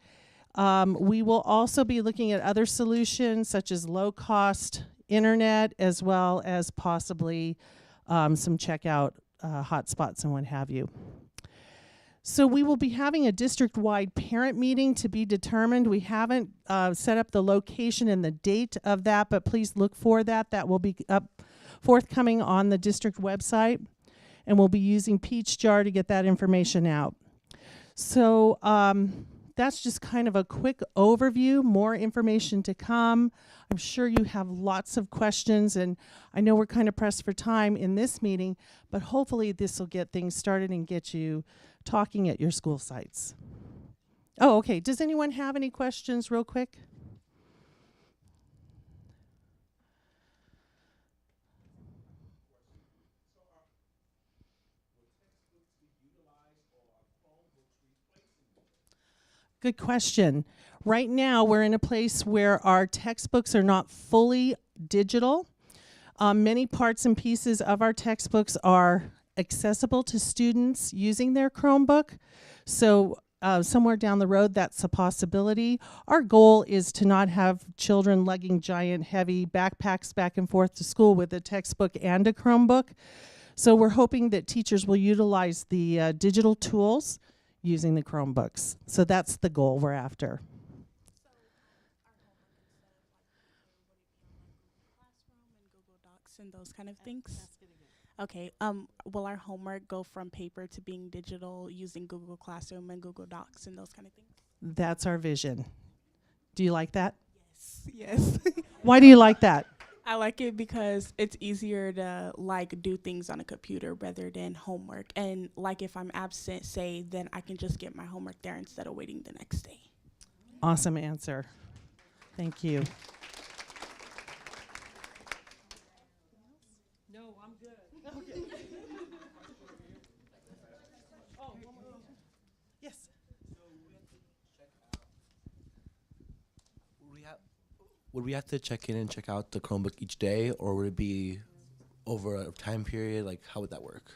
We will also be looking at other solutions such as low-cost internet, as well as possibly some checkout hotspots and what have you. So we will be having a district-wide parent meeting to be determined. We haven't set up the location and the date of that, but please look for that. That will be forthcoming on the district website, and we'll be using Peach Jar to get that information out. So that's just kind of a quick overview. More information to come. I'm sure you have lots of questions, and I know we're kind of pressed for time in this meeting, but hopefully this will get things started and get you talking at your school sites. Oh, okay. Does anyone have any questions real quick? Good question. Right now, we're in a place where our textbooks are not fully digital. Many parts and pieces of our textbooks are accessible to students using their Chromebook. So somewhere down the road, that's a possibility. Our goal is to not have children lugging giant, heavy backpacks back and forth to school with a textbook and a Chromebook. So we're hoping that teachers will utilize the digital tools using the Chromebooks. So that's the goal we're after. And those kind of things. Okay. Will our homework go from paper to being digital using Google Classroom and Google Docs and those kind of things? That's our vision. Do you like that? Yes. Why do you like that? I like it because it's easier to do things on a computer rather than homework. And if I'm absent, say, then I can just get my homework there instead of waiting the next day. Awesome answer. Thank you. No, I'm good. Okay. Yes. Would we have to check in and check out the Chromebook each day, or would it be over a time period? How would that work?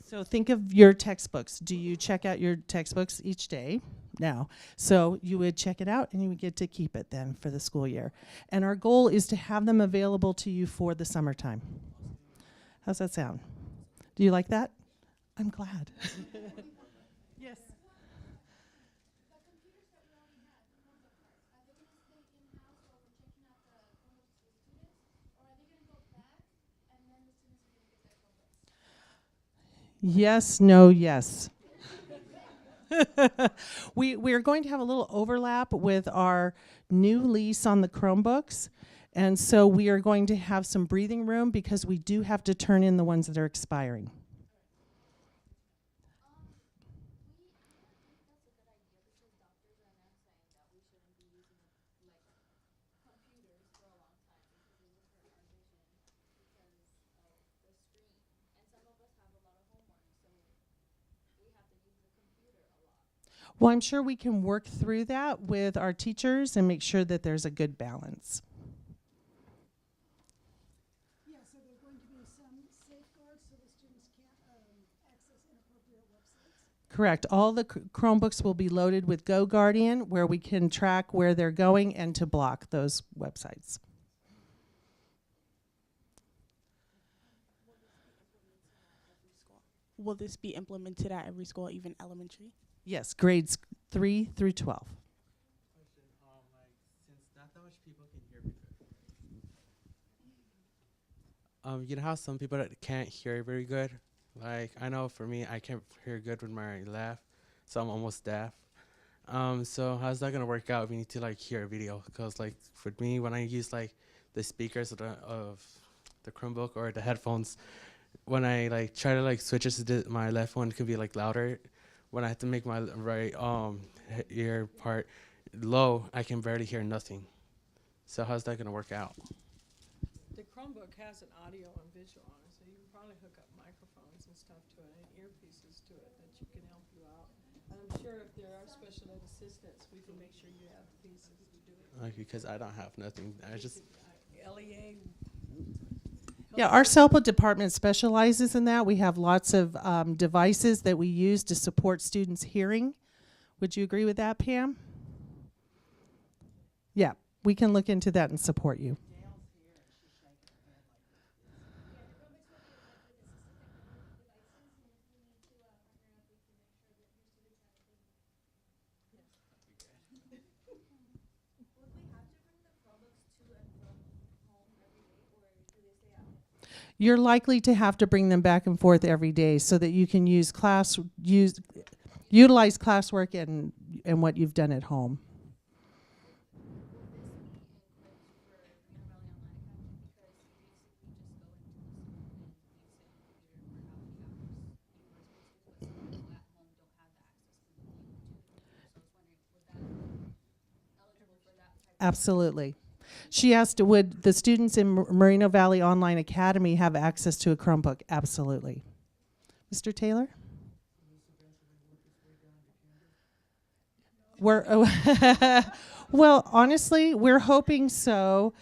So think of your textbooks. Do you check out your textbooks each day? No. So you would check it out and you would get to keep it then for the school year. And our goal is to have them available to you for the summertime. How's that sound? Do you like that? I'm glad. Yes. Yes, no, yes. We're going to have a little overlap with our new lease on the Chromebooks. And so we are going to have some breathing room because we do have to turn in the ones that are expiring. Well, I'm sure we can work through that with our teachers and make sure that there's a good balance. Yeah, so there are going to be some safeguards so the students can't access inappropriate websites. Correct. All the Chromebooks will be loaded with GoGuardian, where we can track where they're going and to block those websites. Will this be implemented at every school, even elementary? Yes, grades 3 through 12. Since not that much people can hear me. You know how some people that can't hear very good? Like, I know for me, I can't hear good with my left, so I'm almost deaf. So how's that gonna work out if you need to like hear a video? Because like for me, when I use like the speakers of the Chromebook or the headphones, when I like try to like switch it to my left one, it can be like louder. When I have to make my right ear part low, I can barely hear nothing. So how's that gonna work out? The Chromebook has an audio and visual on it, so you can probably hook up microphones and stuff to it and earpieces to it that you can help you out. And I'm sure if there are special ed assistants, we can make sure you have pieces to do it. Like, because I don't have nothing. I just LEA. Yeah, our CELPA department specializes in that. We have lots of devices that we use to support students' hearing. Would you agree with that, Pam? Yeah, we can look into that and support you. You're likely to have to bring them back and forth every day so that you can utilize classwork and what you've done at home. Absolutely. She asked, would the students in Moreno Valley Online Academy have access to a Chromebook? Absolutely. Mr. Taylor? Well, honestly, we're hoping so.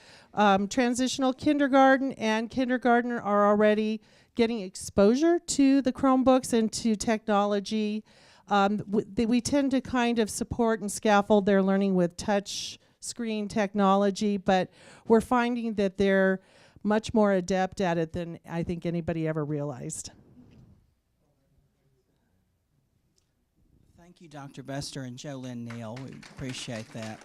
Transitional kindergarten and kindergarten are already getting exposure to the Chromebooks and to technology. We tend to kind of support and scaffold their learning with touch screen technology, but we're finding that they're much more adept at it than I think anybody ever realized. Thank you, Dr. Bester and Jolynn Neal. We appreciate that.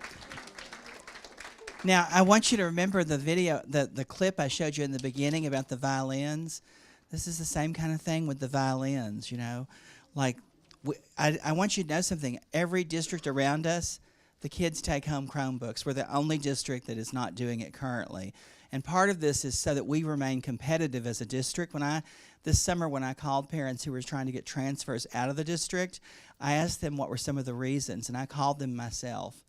Now, I want you to remember the video, the clip I showed you in the beginning about the violins. This is the same kind of thing with the violins, you know. Like, I want you to know something. Every district around us, the kids take home Chromebooks. We're the only district that is not doing it currently. And part of this is so that we remain competitive as a district. This summer when I called parents who were trying to get transfers out of the district, I asked them what were some of the reasons, and I called them myself.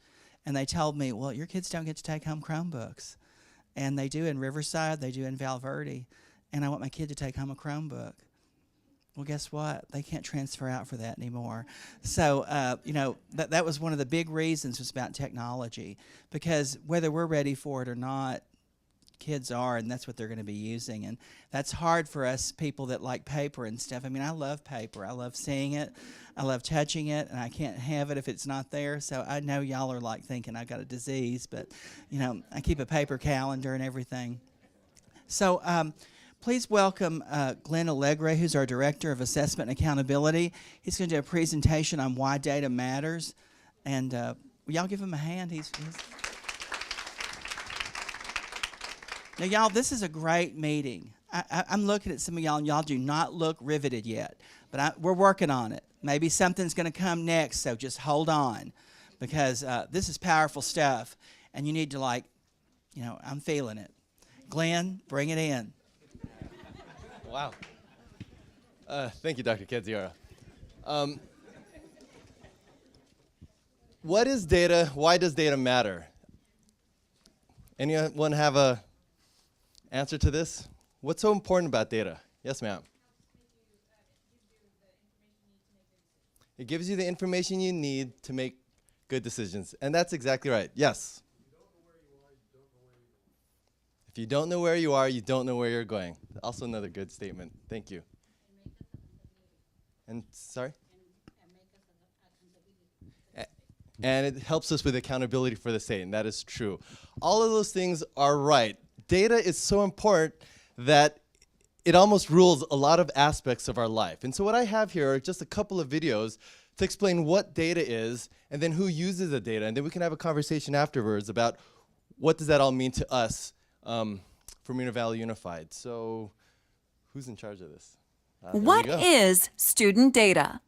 And they told me, well, your kids don't get to take home Chromebooks. And they do in Riverside, they do in Val Verde. And I want my kid to take home a Chromebook. Well, guess what? They can't transfer out for that anymore. So, you know, that was one of the big reasons was about technology. Because whether we're ready for it or not, kids are, and that's what they're going to be using. And that's hard for us people that like paper and stuff. I mean, I love paper. I love seeing it. I love touching it, and I can't have it if it's not there. So I know y'all are like thinking I got a disease, but, you know, I keep a paper calendar and everything. So, please welcome Glenn Allegre, who's our Director of Assessment and Accountability. He's going to do a presentation on why data matters. And will y'all give him a hand? Now, y'all, this is a great meeting. I'm looking at some of y'all, and y'all do not look riveted yet. But we're working on it. Maybe something's going to come next, so just hold on. Because this is powerful stuff. And you need to, like, you know, I'm feeling it. Glenn, bring it in. Wow. Thank you, Dr. Kedziora. What is data? Why does data matter? Anyone have a answer to this? What's so important about data? Yes, ma'am. It gives you the information you need to make good decisions. And that's exactly right. Yes? If you don't know where you are, you don't know where you're going. Also another good statement. Thank you. And sorry? And it helps us with accountability for the state, and that is true. All of those things are right. Data is so important that it almost rules a lot of aspects of our life. And so what I have here are just a couple of videos to explain what data is and then who uses the data. And then we can have a conversation afterwards about what does that all mean to us for Moreno Valley Unified. So who's in charge of this? What is student data?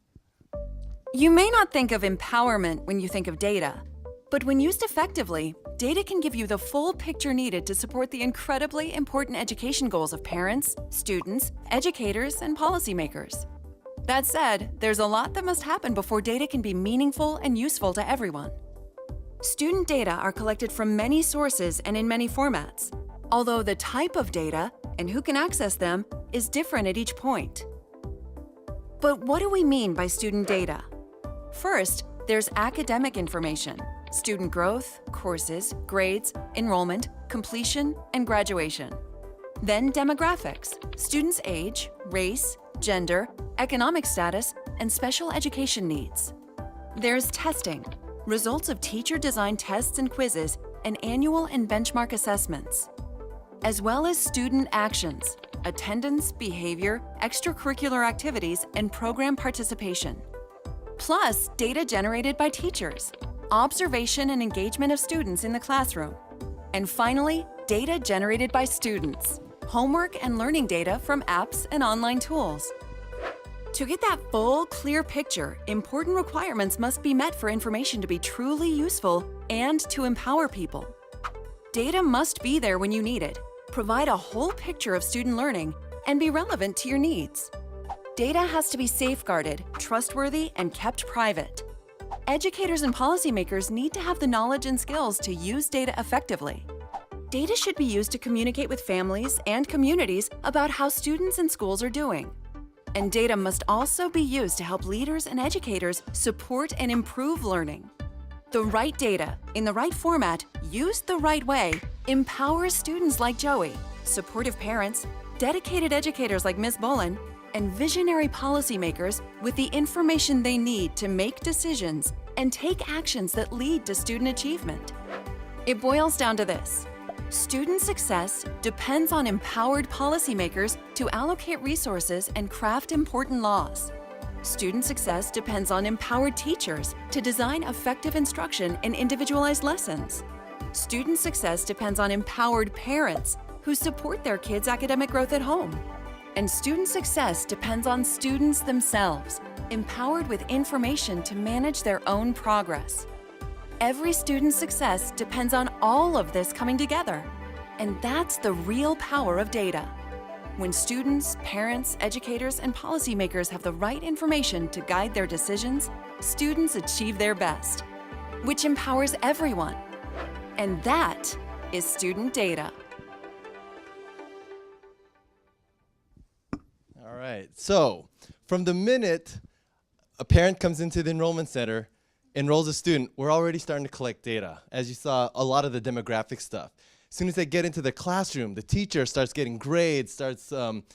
You may not think of empowerment when you think of data, but when used effectively, data can give you the full picture needed to support the incredibly important education goals of parents, students, educators, and policymakers. That said, there's a lot that must happen before data can be meaningful and useful to everyone. Student data are collected from many sources and in many formats, although the type of data and who can access them is different at each point. But what do we mean by student data? First, there's academic information, student growth, courses, grades, enrollment, completion, and graduation. Then demographics, students' age, race, gender, economic status, and special education needs. There's testing, results of teacher-designed tests and quizzes, and annual and benchmark assessments, as well as student actions, attendance, behavior, extracurricular activities, and program participation. Plus, data generated by teachers, observation and engagement of students in the classroom. And finally, data generated by students, homework and learning data from apps and online tools. To get that full, clear picture, important requirements must be met for information to be truly useful and to empower people. Data must be there when you need it, provide a whole picture of student learning, and be relevant to your needs. Data has to be safeguarded, trustworthy, and kept private. Educators and policymakers need to have the knowledge and skills to use data effectively. Data should be used to communicate with families and communities about how students and schools are doing. And data must also be used to help leaders and educators support and improve learning. The right data, in the right format, used the right way, empowers students like Joey, supportive parents, dedicated educators like Ms. Bolin, and visionary policymakers with the information they need to make decisions and take actions that lead to student achievement. It boils down to this. Student success depends on empowered policymakers to allocate resources and craft important laws. Student success depends on empowered teachers to design effective instruction and individualized lessons. Student success depends on empowered parents who support their kids' academic growth at home. And student success depends on students themselves, empowered with information to manage their own progress. Every student's success depends on all of this coming together. And that's the real power of data. When students, parents, educators, and policymakers have the right information to guide their decisions, students achieve their best, which empowers everyone. And that is student data. All right. So from the minute a parent comes into the enrollment center, enrolls a student, we're already starting to collect data. As you saw, a lot of the demographic stuff. As soon as they get into the classroom, the teacher starts getting grades, starts doing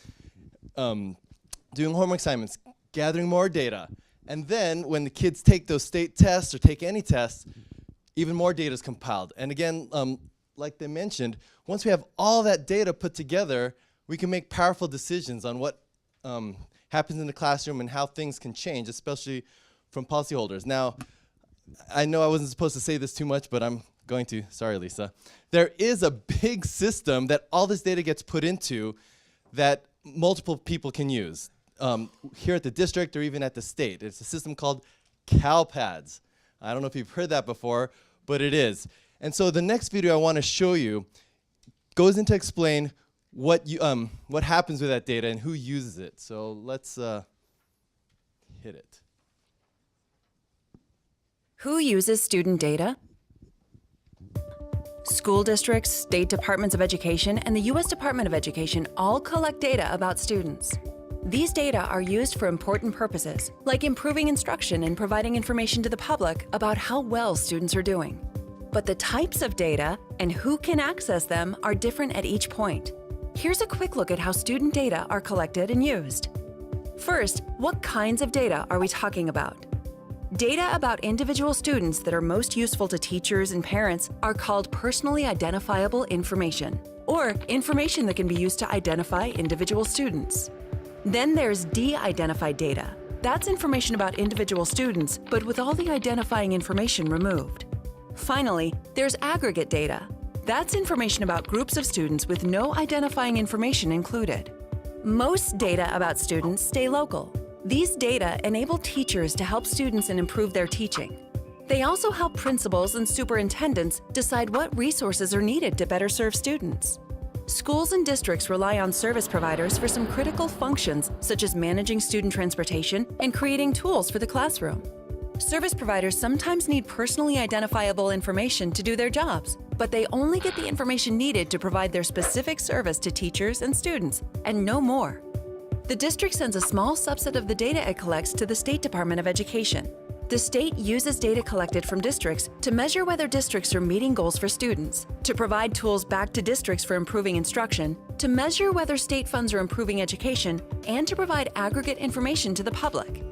homework assignments, gathering more data. And then when the kids take those state tests or take any tests, even more data is compiled. And again, like they mentioned, once we have all that data put together, we can make powerful decisions on what happens in the classroom and how things can change, especially from policyholders. Now, I know I wasn't supposed to say this too much, but I'm going to. Sorry, Lisa. There is a big system that all this data gets put into that multiple people can use here at the district or even at the state. It's a system called CalPads. I don't know if you've heard that before, but it is. And so the next video I want to show you goes into explain what happens with that data and who uses it. So let's hit it. Who uses student data? School districts, state departments of education, and the U.S. Department of Education all collect data about students. These data are used for important purposes, like improving instruction and providing information to the public about how well students are doing. But the types of data and who can access them are different at each point. Here's a quick look at how student data are collected and used. First, what kinds of data are we talking about? Data about individual students that are most useful to teachers and parents are called personally identifiable information, or information that can be used to identify individual students. Then there's de-identified data. That's information about individual students, but with all the identifying information removed. Finally, there's aggregate data. That's information about groups of students with no identifying information included. Most data about students stay local. These data enable teachers to help students and improve their teaching. They also help principals and superintendents decide what resources are needed to better serve students. Schools and districts rely on service providers for some critical functions, such as managing student transportation and creating tools for the classroom. Service providers sometimes need personally identifiable information to do their jobs, but they only get the information needed to provide their specific service to teachers and students, and no more. The district sends a small subset of the data it collects to the State Department of Education. The state uses data collected from districts to measure whether districts are meeting goals for students, to provide tools back to districts for improving instruction, to measure whether state funds are improving education, and to provide aggregate information to the public.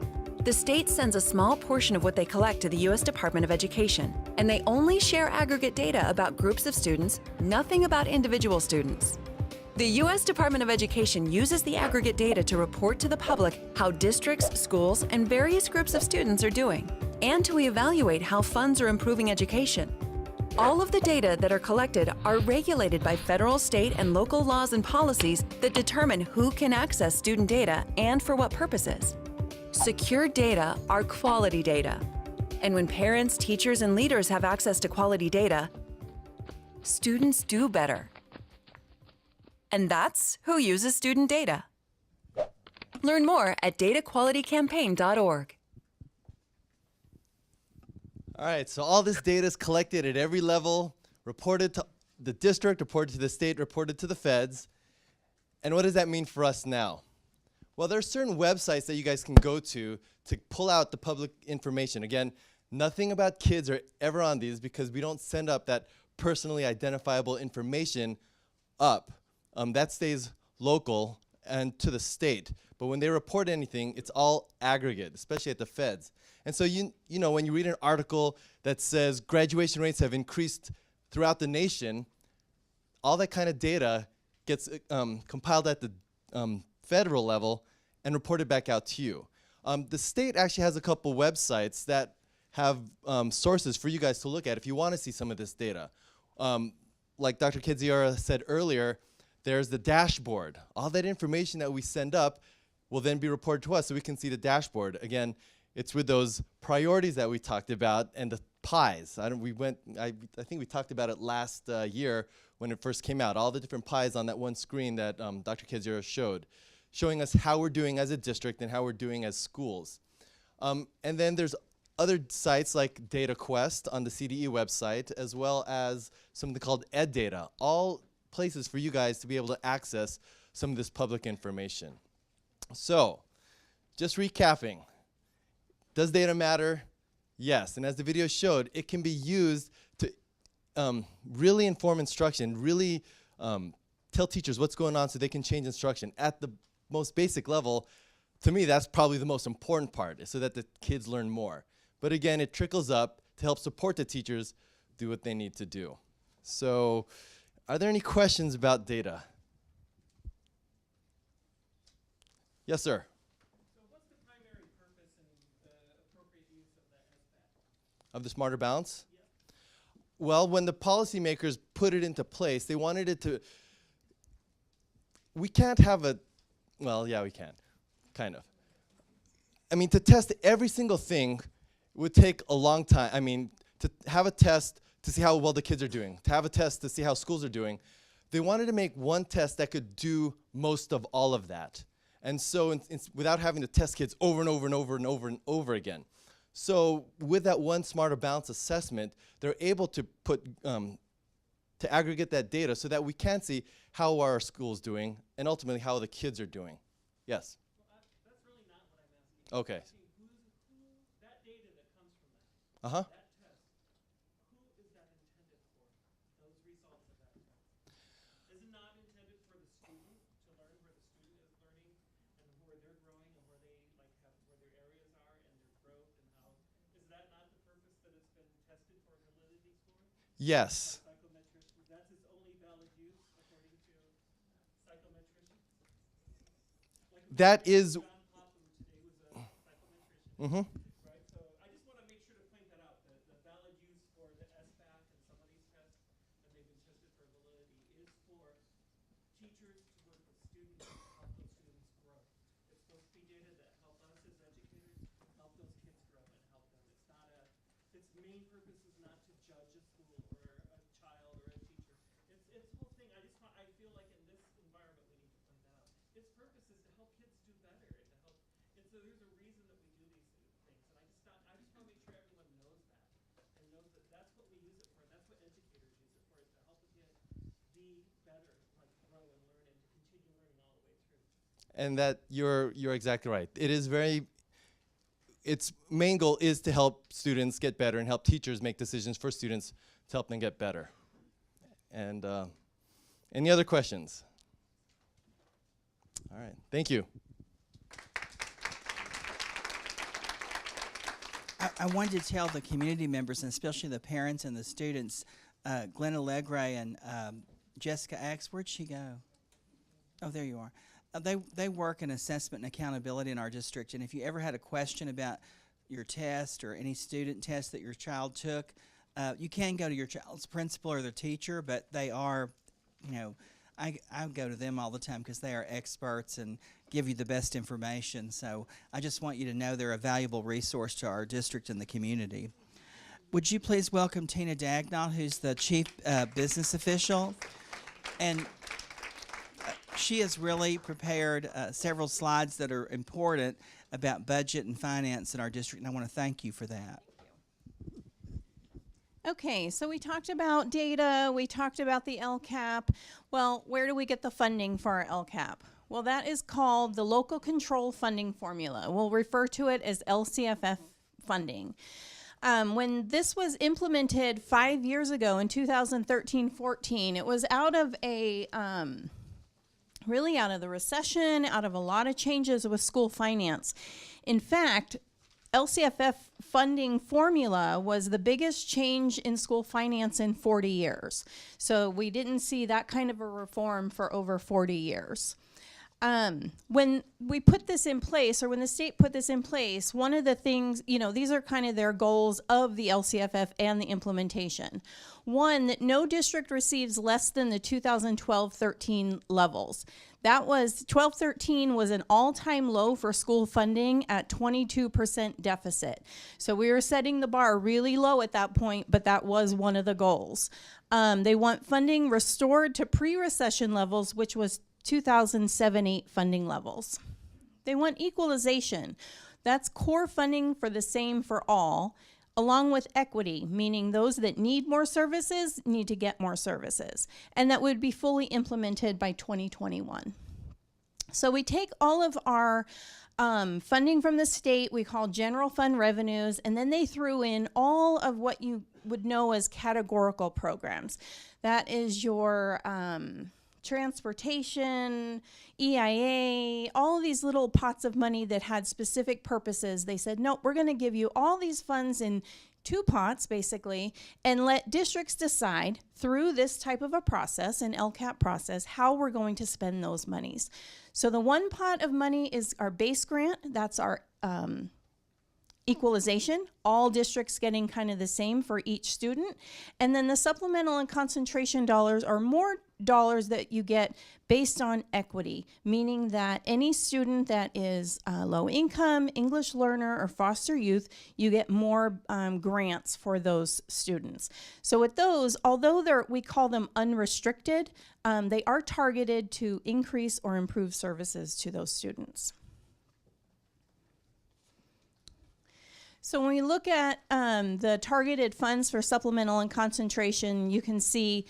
The state sends a small portion of what they collect to the U.S. Department of Education, and they only share aggregate data about groups of students, nothing about individual students. The U.S. Department of Education uses the aggregate data to report to the public how districts, schools, and various groups of students are doing, and to evaluate how funds are improving education. All of the data that are collected are regulated by federal, state, and local laws and policies that determine who can access student data and for what purposes. Secure data are quality data. And when parents, teachers, and leaders have access to quality data, students do better. And that's who uses student data. Learn more at dataqualitycampaign.org. All right, so all this data is collected at every level, reported to the district, reported to the state, reported to the feds. And what does that mean for us now? Well, there are certain websites that you guys can go to pull out the public information. Again, nothing about kids are ever on these because we don't send up that personally identifiable information up. That stays local and to the state. But when they report anything, it's all aggregate, especially at the feds. And so you know, when you read an article that says graduation rates have increased throughout the nation, all that kind of data gets compiled at the federal level and reported back out to you. The state actually has a couple websites that have sources for you guys to look at if you want to see some of this data. Like Dr. Kidziora said earlier, there's the dashboard. All that information that we send up will then be reported to us so we can see the dashboard. Again, it's with those priorities that we talked about and the pies. I think we talked about it last year when it first came out. All the different pies on that one screen that Dr. Kidziora showed, showing us how we're doing as a district and how we're doing as schools. And then there's other sites like DataQuest on the CDE website, as well as something called EdData, all places for you guys to be able to access some of this public information. So, just recapping. Does data matter? Yes, and as the video showed, it can be used to really inform instruction, really tell teachers what's going on so they can change instruction. At the most basic level, to me, that's probably the most important part, so that the kids learn more. But again, it trickles up to help support the teachers do what they need to do. So, are there any questions about data? Yes, sir. So what's the primary purpose and the appropriate use of the SBAT? Of the Smarter Balance? Yep. Well, when the policymakers put it into place, they wanted it to, we can't have a, well, yeah, we can, kind of. I mean, to test every single thing would take a long time. I mean, to have a test to see how well the kids are doing, to have a test to see how schools are doing, they wanted to make one test that could do most of all of that. And so without having to test kids over and over and over and over and over again. So with that one Smarter Balance assessment, they're able to put, to aggregate that data so that we can see how are our schools doing and ultimately how the kids are doing. Yes? Well, Okay. That data that comes from that, Uh-huh. that test, who is that intended for? Those results of that test. Is it not intended for the student to learn where the student is learning and where they're growing and where they like have where their areas are and their growth and how is that not the purpose that it's been tested for validity score? Yes. Psychometrician, that's its only valid use according to psychometrician. Like That is. John Popham today was a psychometrician. Mm-hmm. Right, so I just want to make sure to point that out, that the valid use for the SBAC and some of these tests, and they've been tested for validity, is for teachers to work with students to help those students grow. It's supposed to be data that help us as educators, help those kids grow and help them. It's not a, its main purpose is not to judge a school or a child or a teacher. Its whole thing, I feel like in this environment we need to point that out. Its purpose is to help kids do better and to help, and so there's a reason that we do these things. And I just want to make sure everyone knows that and knows that that's what we use it for. That's what educators use it for, is to help a kid be better, like grow and learn and to continue learning all the way through. And that you're exactly right. It is very. Its main goal is to help students get better and help teachers make decisions for students to help them get better. And any other questions? All right. Thank you. I wanted to tell the community members, and especially the parents and the students, Glenn Allegre and Jessica Axe, where'd she go? Oh, there you are. They work in assessment and accountability in our district, and if you ever had a question about your test or any student test that your child took, you can go to your child's principal or their teacher, but they are, you know, I go to them all the time because they are experts and give you the best information. So I just want you to know they're a valuable resource to our district and the community. Would you please welcome Tina Dagnall, who's the Chief Business Official? And she has really prepared several slides that are important about budget and finance in our district, and I want to thank you for that. Okay, so we talked about data, we talked about the LCAP. Well, where do we get the funding for our LCAP? Well, that is called the Local Control Funding Formula. We'll refer to it as LCFF funding. When this was implemented 5 years ago in 2013-14, it was out of a really out of the recession, out of a lot of changes with school finance. In fact, LCFF funding formula was the biggest change in school finance in 40 years. So we didn't see that kind of a reform for over 40 years. When we put this in place, or when the state put this in place, one of the things, you know, these are kind of their goals of the LCFF and the implementation. One, that no district receives less than the 2012-13 levels. That was, 12-13 was an all-time low for school funding at 22% deficit. So we were setting the bar really low at that point, but that was one of the goals. They want funding restored to pre-recession levels, which was 2007-8 funding levels. They want equalization. That's core funding for the same for all, along with equity, meaning those that need more services need to get more services. And that would be fully implemented by 2021. So we take all of our funding from the state, we call general fund revenues, and then they threw in all of what you would know as categorical programs. That is your transportation, EIA, all of these little pots of money that had specific purposes. They said, no, we're going to give you all these funds in two pots, basically, and let districts decide through this type of a process, an LCAP process, how we're going to spend those monies. So the one pot of money is our base grant. That's our equalization, all districts getting kind of the same for each student. And then the supplemental and concentration dollars are more dollars that you get based on equity, meaning that any student that is low income, English learner, or foster youth, you get more grants for those students. So with those, although we call them unrestricted, they are targeted to increase or improve services to those students. So when we look at the targeted funds for supplemental and concentration, you can see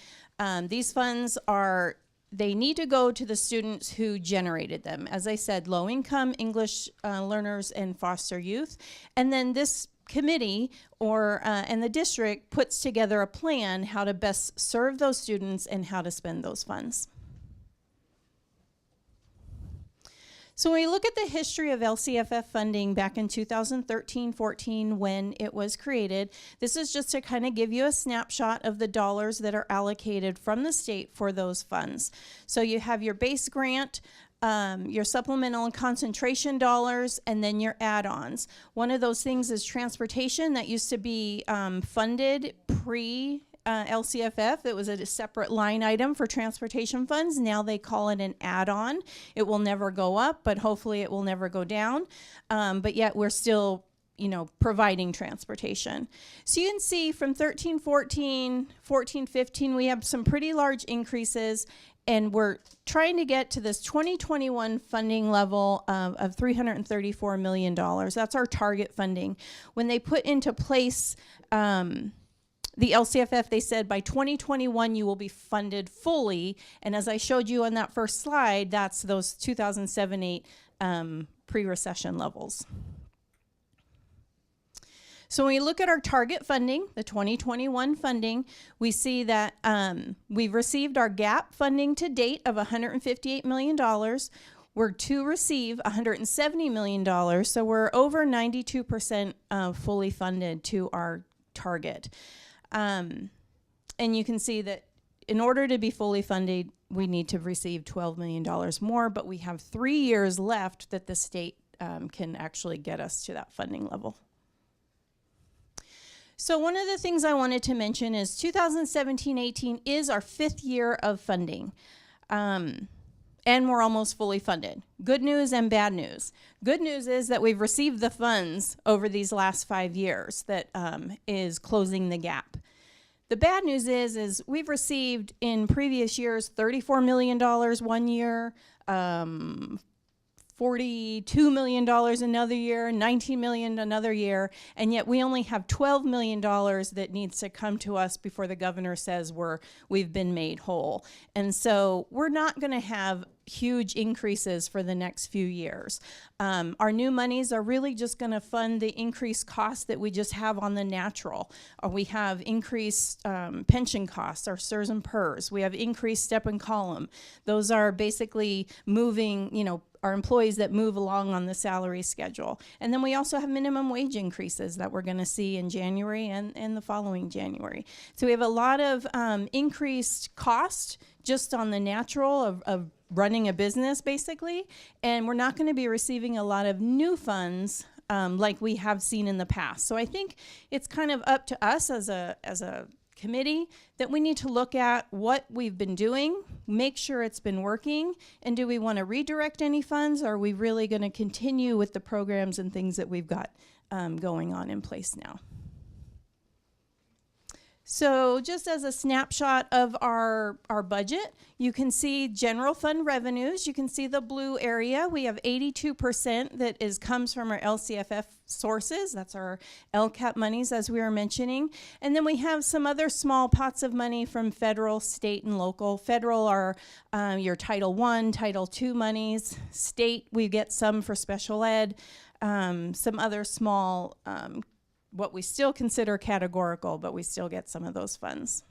these funds are they need to go to the students who generated them. As I said, low-income English learners and foster youth. And then this committee and the district puts together a plan how to best serve those students and how to spend those funds. So when we look at the history of LCFF funding back in 2013-14 when it was created, this is just to kind of give you a snapshot of the dollars that are allocated from the state for those funds. So you have your base grant, your supplemental and concentration dollars, and then your add-ons. One of those things is transportation that used to be funded LCFF. It was a separate line item for transportation funds. Now they call it an add-on. It will never go up, but hopefully it will never go down. But yet we're still, providing transportation. So you can see from 13-14, 14-15, we have some pretty large increases, and we're trying to get to this 2021 funding level of $334 million. That's our target funding. When they put into place the LCFF, they said by 2021 you will be funded fully, and as I showed you on that first slide, that's those 2007-8 pre-recession levels. So when we look at our target funding, the 2021 funding, we see that we've received our gap funding to date of $158 million. We're to receive $170 million, so we're over 92% fully funded to our target. And you can see that in order to be fully funded, we need to receive $12 million more, but we have 3 years left that the state can actually get us to that funding level. So one of the things I wanted to mention is 2017-18 is our 5th year of funding. And we're almost fully funded. Good news and bad news. Good news is that we've received the funds over these last 5 years that is closing the gap. The bad news is we've received in previous years $34 million one year, $42 million another year, $19 million another year, and yet we only have $12 million that needs to come to us before the governor says we've been made whole. And so we're not going to have huge increases for the next few years. Our new monies are really just going to fund the increased costs that we just have on the natural. We have increased pension costs, our SERS and PERS. We have increased step and column. Those are basically moving, our employees that move along on the salary schedule. And then we also have minimum wage increases that we're going to see in January and the following January. So we have a lot of increased cost just on the natural of running a business, basically, and we're not going to be receiving a lot of new funds like we have seen in the past. So I think it's kind of up to us as a committee that we need to look at what we've been doing, make sure it's been working, and do we want to redirect any funds, or are we really going to continue with the programs and things that we've got going on in place now? So just as a snapshot of our budget, you can see general fund revenues. You can see the blue area. We have 82% that comes from our LCFF sources. That's our LCAP monies, as we were mentioning. And then we have some other small pots of money from federal, state, and local. Federal are your Title I, Title II monies. State, we get some for special ed, some other small what we still consider categorical, but we still get some of those funds.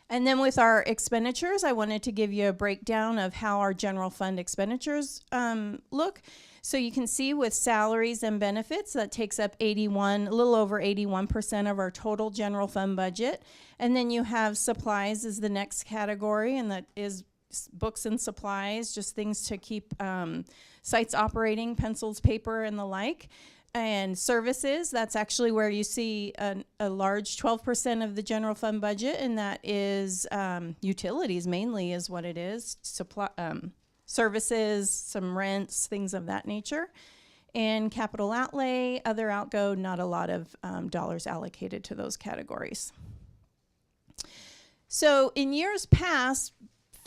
And then with our expenditures, I wanted to give you a breakdown of how our general fund expenditures look. So you can see with salaries and benefits, that takes up a little over 81% of our total general fund budget. And then you have supplies is the next category, and that is books and supplies, just things to keep sites operating, pencils, paper, and the like. And services, that's actually where you see a large 12% of the general fund budget, and that is utilities mainly is what it is, services, some rents, things of that nature. And capital outlay, other outgo, not a lot of dollars allocated to those categories. So in years past,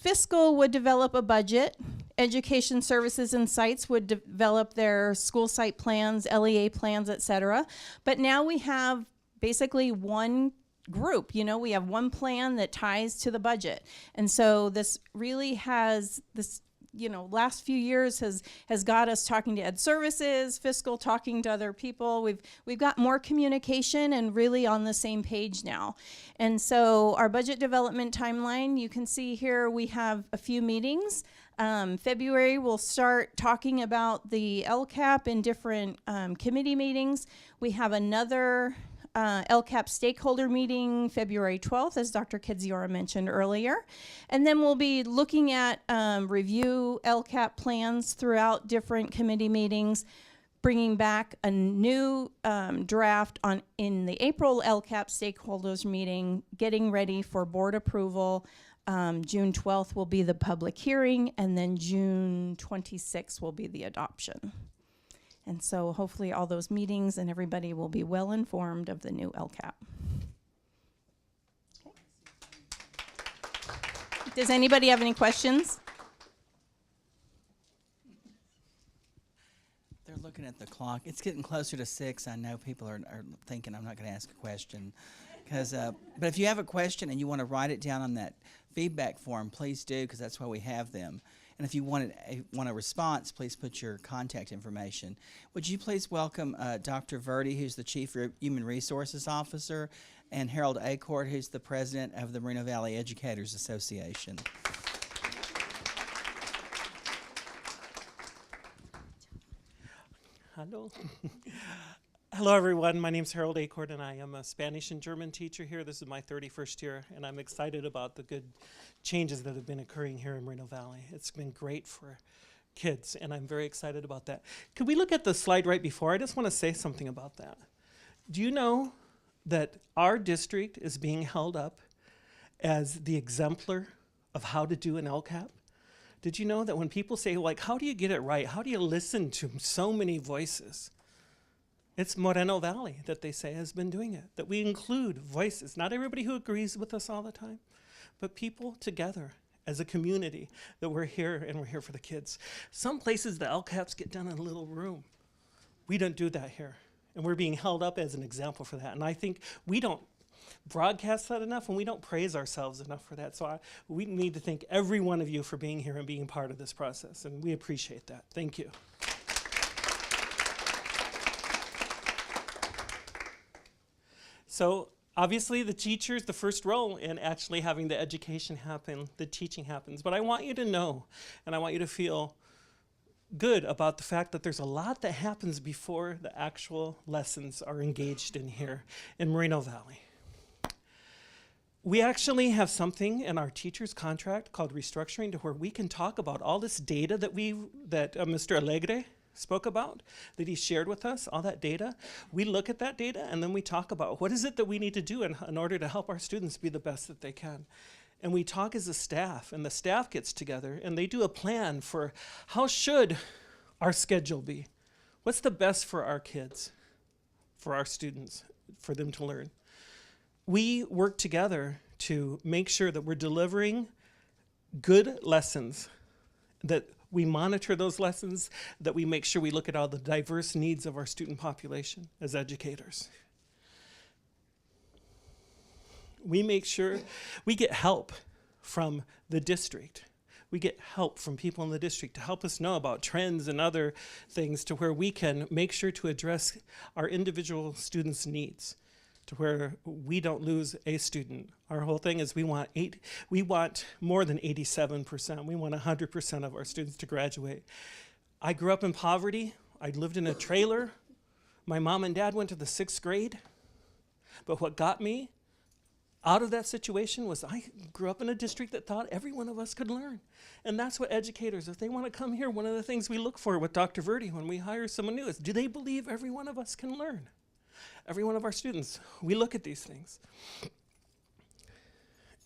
fiscal would develop a budget. Education services and sites would develop their school site plans, LEA plans, etc. But now we have basically one group. You know, we have one plan that ties to the budget. And so this really has this, you know, last few years has got us talking to Ed Services, fiscal, talking to other people. We've got more communication and really on the same page now. And so our budget development timeline, you can see here we have a few meetings. February, we'll start talking about the LCAP in different committee meetings. We have another LCAP stakeholder meeting February 12th, as Dr. Kedziora mentioned earlier. And then we'll be looking at review LCAP plans throughout different committee meetings, bringing back a new draft in the April LCAP stakeholders meeting, getting ready for board approval. June 12th will be the public hearing, and then June 26th will be the adoption. And so hopefully all those meetings and everybody will be well informed of the new LCAP. Okay. Does anybody have any questions? They're looking at the clock. It's getting closer to 6. I know people are thinking I'm not going to ask a question. But if you have a question and you want to write it down on that feedback form, please do, because that's why we have them. And if you want a response, please put your contact information. Would you please welcome Dr. Verdi, who's the Chief Human Resources Officer, and Harold Acord, who's the President of the Moreno Valley Educators Association. Hello. Hello, everyone. My name is Harold Acord, and I am a Spanish and German teacher here. This is my 31st year, and I'm excited about the good changes that have been occurring here in Moreno Valley. It's been great for kids, and I'm very excited about that. Could we look at the slide right before? I just want to say something about that. Do you know that our district is being held up as the exemplar of how to do an LCAP? Did you know that when people say, like, how do you get it right? How do you listen to so many voices? It's Moreno Valley that they say has been doing it, that we include voices, not everybody who agrees with us all the time, but people together as a community, that we're here and we're here for the kids. Some places the LCAPs get done in a little room. We don't do that here, and we're being held up as an example for that. And I think we don't broadcast that enough, and we don't praise ourselves enough for that. So we need to thank every one of you for being here and being part of this process, and we appreciate that. Thank you. So obviously the teacher's the first role in actually having the education happen, the teaching happens. But I want you to know, and I want you to feel good about the fact that there's a lot that happens before the actual lessons are engaged in here in Moreno Valley. We actually have something in our teacher's contract called restructuring, to where we can talk about all this data that Mr. Alegre spoke about, that he shared with us, all that data. We look at that data and then we talk about what is it that we need to do in order to help our students be the best that they can. And we talk as a staff, and the staff gets together and they do a plan for how should our schedule be? What's the best for our kids, for our students, for them to learn? We work together to make sure that we're delivering good lessons, that we monitor those lessons, that we make sure we look at all the diverse needs of our student population as educators. We make sure we get help from the district. We get help from people in the district to help us know about trends and other things, to where we can make sure to address our individual students' needs, to where we don't lose a student. Our whole thing is we want more than 87%. We want 100% of our students to graduate. I grew up in poverty. I lived in a trailer. My mom and dad went to the 6th grade. But what got me out of that situation was I grew up in a district that thought every one of us could learn. And that's what educators, if they want to come here, one of the things we look for with Dr. Verdi when we hire someone new is, do they believe every one of us can learn? Every one of our students, we look at these things.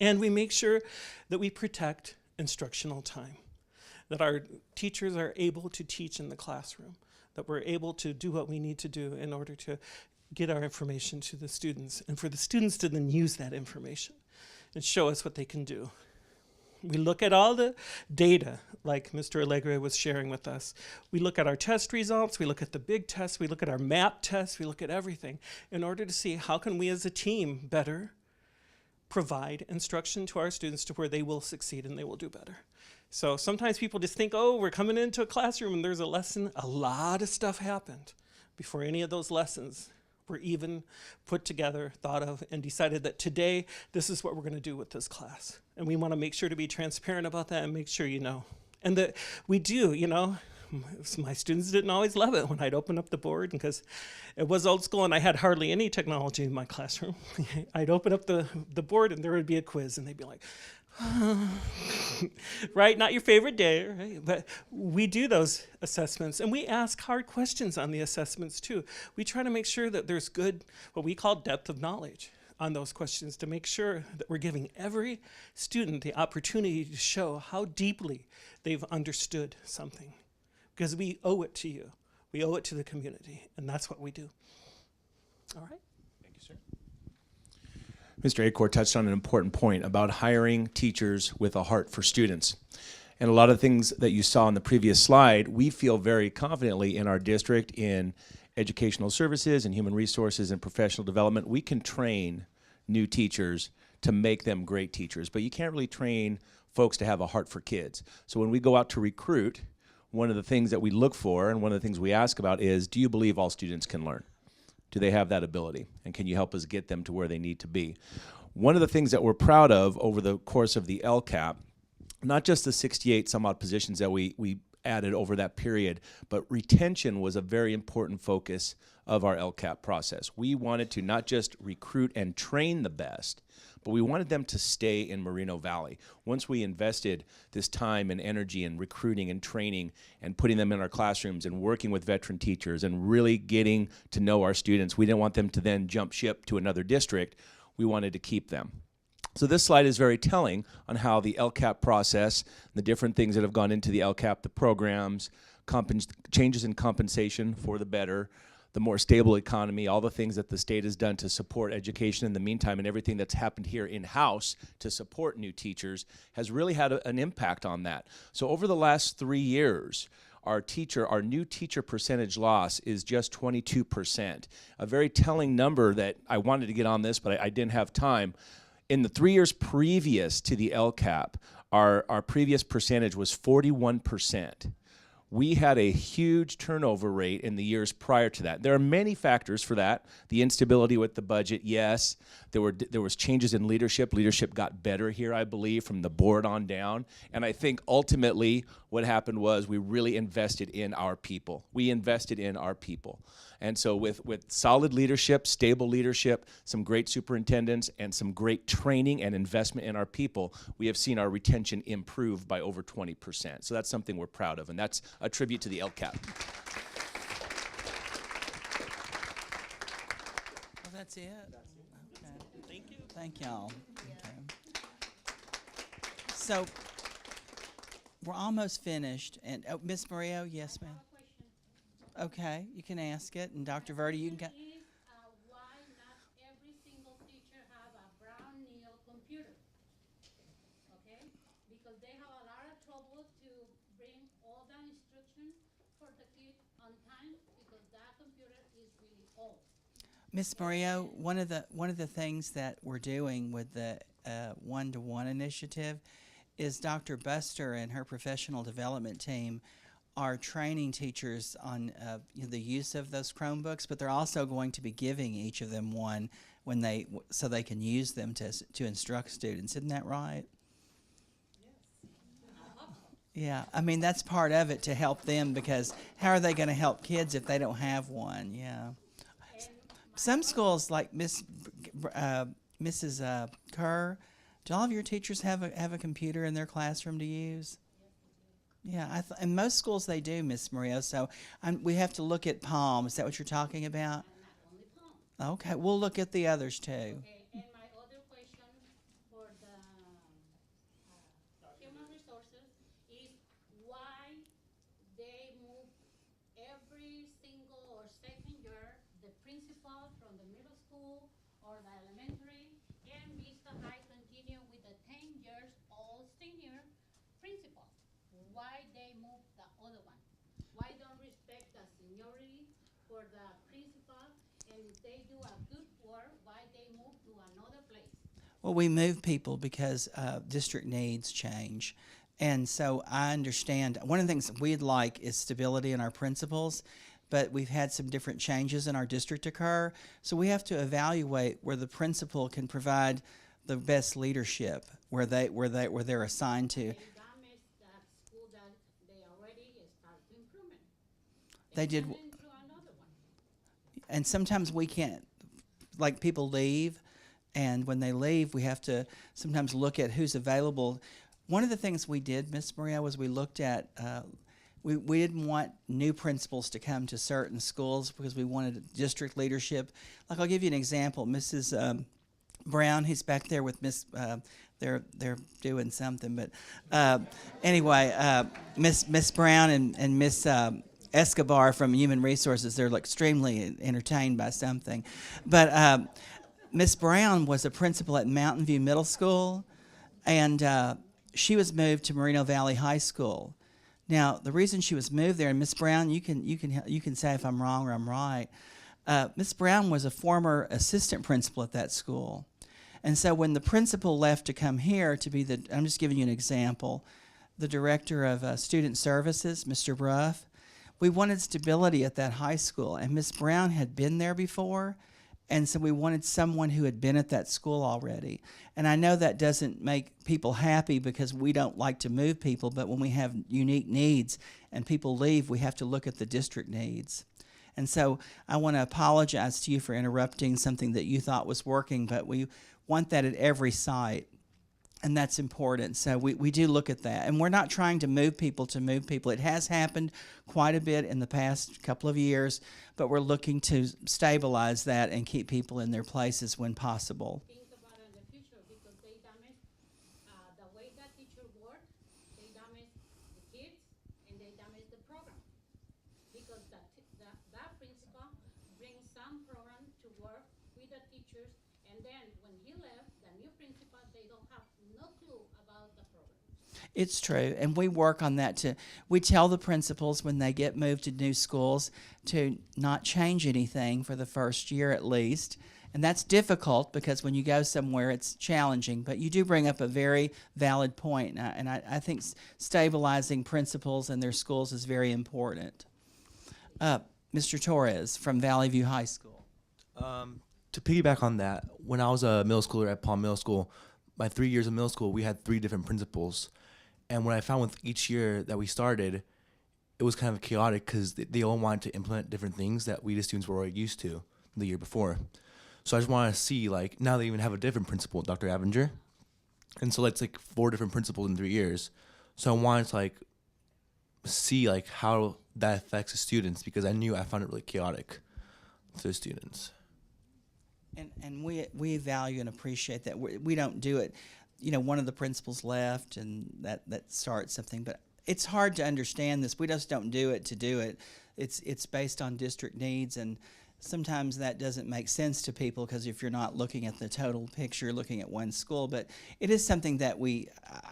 And we make sure that we protect instructional time, that our teachers are able to teach in the classroom, that we're able to do what we need to do in order to get our information to the students, and for the students to then use that information and show us what they can do. We look at all the data, like Mr. Alegre was sharing with us. We look at our test results, we look at the big tests, we look at our MAP tests, we look at everything in order to see how can we as a team better provide instruction to our students to where they will succeed and they will do better. So sometimes people just think, oh, we're coming into a classroom and there's a lesson. A lot of stuff happened before any of those lessons were even put together, thought of, and decided that today, this is what we're going to do with this class. And we want to make sure to be transparent about that and make sure you know. And that we do, you know. My students didn't always love it when I'd open up the board because it was old school and I had hardly any technology in my classroom. I'd open up the board and there would be a quiz and they'd be like, right, not your favorite day, right? But we do those assessments and we ask hard questions on the assessments too. We try to make sure that there's good, what we call depth of knowledge on those questions to make sure that we're giving every student the opportunity to show how deeply they've understood something. Because we owe it to you. We owe it to the community, and that's what we do. All right? Thank you, sir. Mr. Acor touched on an important point about hiring teachers with a heart for students. And a lot of things that you saw on the previous slide, we feel very confidently in our district in educational services and human resources and professional development. We can train new teachers to make them great teachers, but you can't really train folks to have a heart for kids. So when we go out to recruit, one of the things that we look for and one of the things we ask about is, do you believe all students can learn? Do they have that ability? And can you help us get them to where they need to be? One of the things that we're proud of over the course of the LCAP, not just the 68 some odd positions that we added over that period, but retention was a very important focus of our LCAP process. We wanted to not just recruit and train the best, but we wanted them to stay in Moreno Valley. Once we invested this time and energy in recruiting and training and putting them in our classrooms and working with veteran teachers and really getting to know our students, we didn't want them to then jump ship to another district. We wanted to keep them. So this slide is very telling on how the LCAP process, the different things that have gone into the LCAP, the programs, changes in compensation for the better, the more stable economy, all the things that the state has done to support education in the meantime, and everything that's happened here in-house to support new teachers has really had an impact on that. So over the last 3 years, our new teacher percentage loss is just 22%. A very telling number that I wanted to get on this, but I didn't have time. In the 3 years previous to the LCAP, our previous percentage was 41%. We had a huge turnover rate in the years prior to that. There are many factors for that. The instability with the budget, yes. There was changes in leadership. Leadership got better here, I believe, from the board on down. And I think ultimately what happened was we really invested in our people. We invested in our people. And so with solid leadership, stable leadership, some great superintendents, and some great training and investment in our people, we have seen our retention improve by over 20%. So that's something we're proud of, and that's a tribute to the LCAP. Well, that's it. Okay. Thank you. Thank y'all. Okay. So we're almost finished. And Miss Mario, yes, ma'am. Okay, you can ask it, and Dr. Verdi, you can get. Why not every single teacher have a brown Neil computer? Okay, because they have a lot of trouble to bring all the instruction for the kid on time because that computer is really old. Miss Mario, one of the things that we're doing with the one-to-one initiative is Dr. Buster and her professional development team are training teachers on the use of those Chromebooks, but they're also going to be giving each of them one so they can use them to instruct students. Isn't that right? Yeah, I mean that's part of it to help them, because how are they going to help kids if they don't have one? Yeah. Some schools like Mrs. Kerr, do all of your teachers have a computer in their classroom to use? Yeah, in most schools they do, Miss Maria. So we have to look at Palm. Is that what you're talking about? Okay, we'll look at the others too. Okay, and my other question for the human resources is why they move every single or second year the principal from the middle school or the elementary, and Vista High continue with the 10 years old senior principal. Why they move the other one? Why don't respect the seniority for the principal, and if they do a good work, why they move to another place? Well, we move people because district needs change. And so I understand one of the things that we'd like is stability in our principals, but we've had some different changes in our district occur. So we have to evaluate where the principal can provide the best leadership, where they're assigned to. They did, and sometimes we can't, like people leave, and when they leave, we have to sometimes look at who's available. One of the things we did, Miss Maria, was we looked at, we didn't want new principals to come to certain schools because we wanted district leadership. Like I'll give you an example. Mrs. Brown, who's back there with Miss, they're doing something, but anyway, Miss Brown and Miss Escobar from Human Resources, they're extremely entertained by something. But Miss Brown was a principal at Mountain View Middle School, and she was moved to Moreno Valley High School. Now, the reason she was moved there, and Miss Brown, you can say if I'm wrong or I'm right. Miss Brown was a former assistant principal at that school, and so when the principal left to come here to be I'm just giving you an example, the director of student services, Mr. Bruff, we wanted stability at that high school, and Miss Brown had been there before, and so we wanted someone who had been at that school already. And I know that doesn't make people happy because we don't like to move people, but when we have unique needs and people leave, we have to look at the district needs. And so I want to apologize to you for interrupting something that you thought was working, but we want that at every site. And that's important. So we do look at that. And we're not trying to move people to move people. It has happened quite a bit in the past couple of years, but we're looking to stabilize that and keep people in their places when possible. Think about in the future because they damage the way that teacher work, they damage the kids, and they damage the program. Because that principal brings some program to work with the teachers, and then when he left, the new principal, they don't have no clue about the program. It's true, and we work on that too. We tell the principals when they get moved to new schools to not change anything for the first year at least. And that's difficult because when you go somewhere, it's challenging. But you do bring up a very valid point, and I think stabilizing principals and their schools is very important. Mr. Torres from Valley View High School. To piggyback on that, when I was a middle schooler at Palm Middle School, my 3 years of middle school, we had 3 different principals. And what I found with each year that we started, it was kind of chaotic because they all wanted to implement different things that we, the students, were already used to the year before. So I just want to see, now they even have a different principal, Dr. Avenger. And so that's 4 different principals in 3 years. So I wanted to see how that affects the students because I found it really chaotic to the students. And we value and appreciate that. We don't do it. One of the principals left, and that starts something. But it's hard to understand this. We just don't do it to do it. It's based on district needs, and sometimes that doesn't make sense to people because if you're not looking at the total picture, looking at one school. But it is something that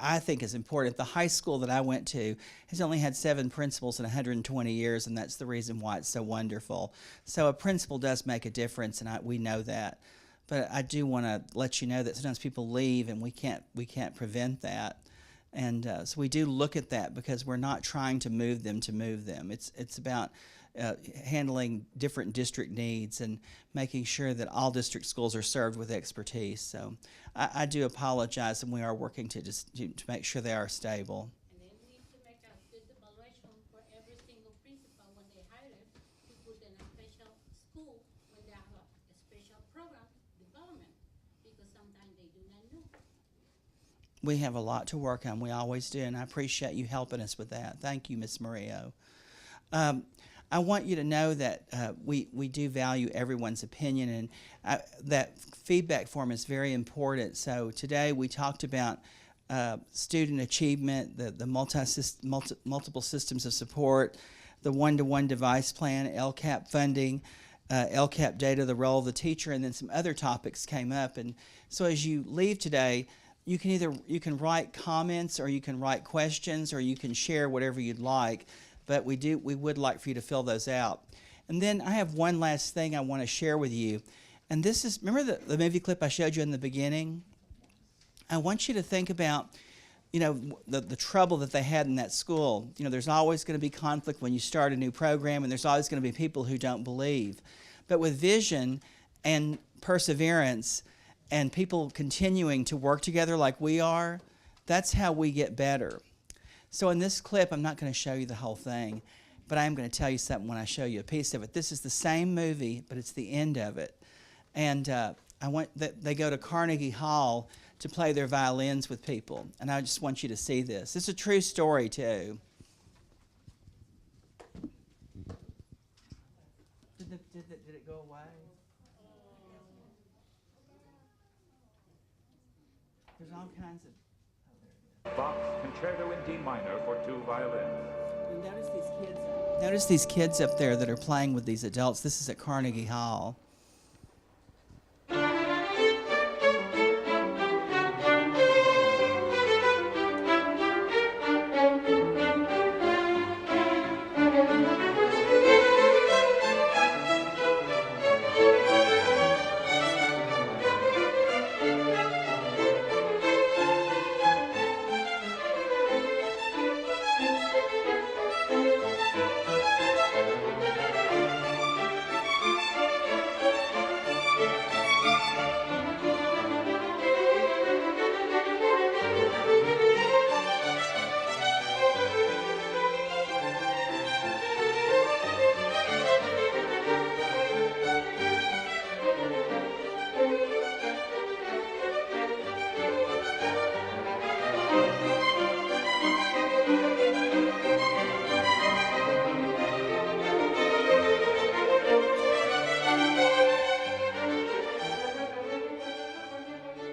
I think is important. The high school that I went to has only had 7 principals in 120 years, and that's the reason why it's so wonderful. So a principal does make a difference, and we know that. But I do want to let you know that sometimes people leave, and we can't prevent that. And so we do look at that because we're not trying to move them to move them. It's about handling different district needs and making sure that all district schools are served with expertise. So I do apologize, and we are working to make sure they are stable. And then we need to make a good evaluation for every single principal when they hire them to put in a special school when they have a special program development because sometimes they do not know. We have a lot to work on. We always do, and I appreciate you helping us with that. Thank you, Ms. Murillo. I want you to know that we do value everyone's opinion, and that feedback form is very important. So today we talked about student achievement, the multiple systems of support, the one-to-one device plan, LCAP funding, LCAP data, the role of the teacher, and then some other topics came up. And so as you leave today, you can write comments, or you can write questions, or you can share whatever you'd like. But we would like for you to fill those out. And then I have one last thing I want to share with you. And this is, remember the movie clip I showed you in the beginning? I want you to think about, the trouble that they had in that school. There's always going to be conflict when you start a new program, and there's always going to be people who don't believe. But with vision and perseverance and people continuing to work together like we are, that's how we get better. So in this clip, I'm not going to show you the whole thing, but I am going to tell you something when I show you a piece of it. This is the same movie, but it's the end of it. And they go to Carnegie Hall to play their violins with people. And I just want you to see this. It's a true story, too. Did it go away? There's all kinds of... Bach's Concerto in D minor for 2 violins. Notice these kids up there that are playing with these adults. This is at Carnegie Hall.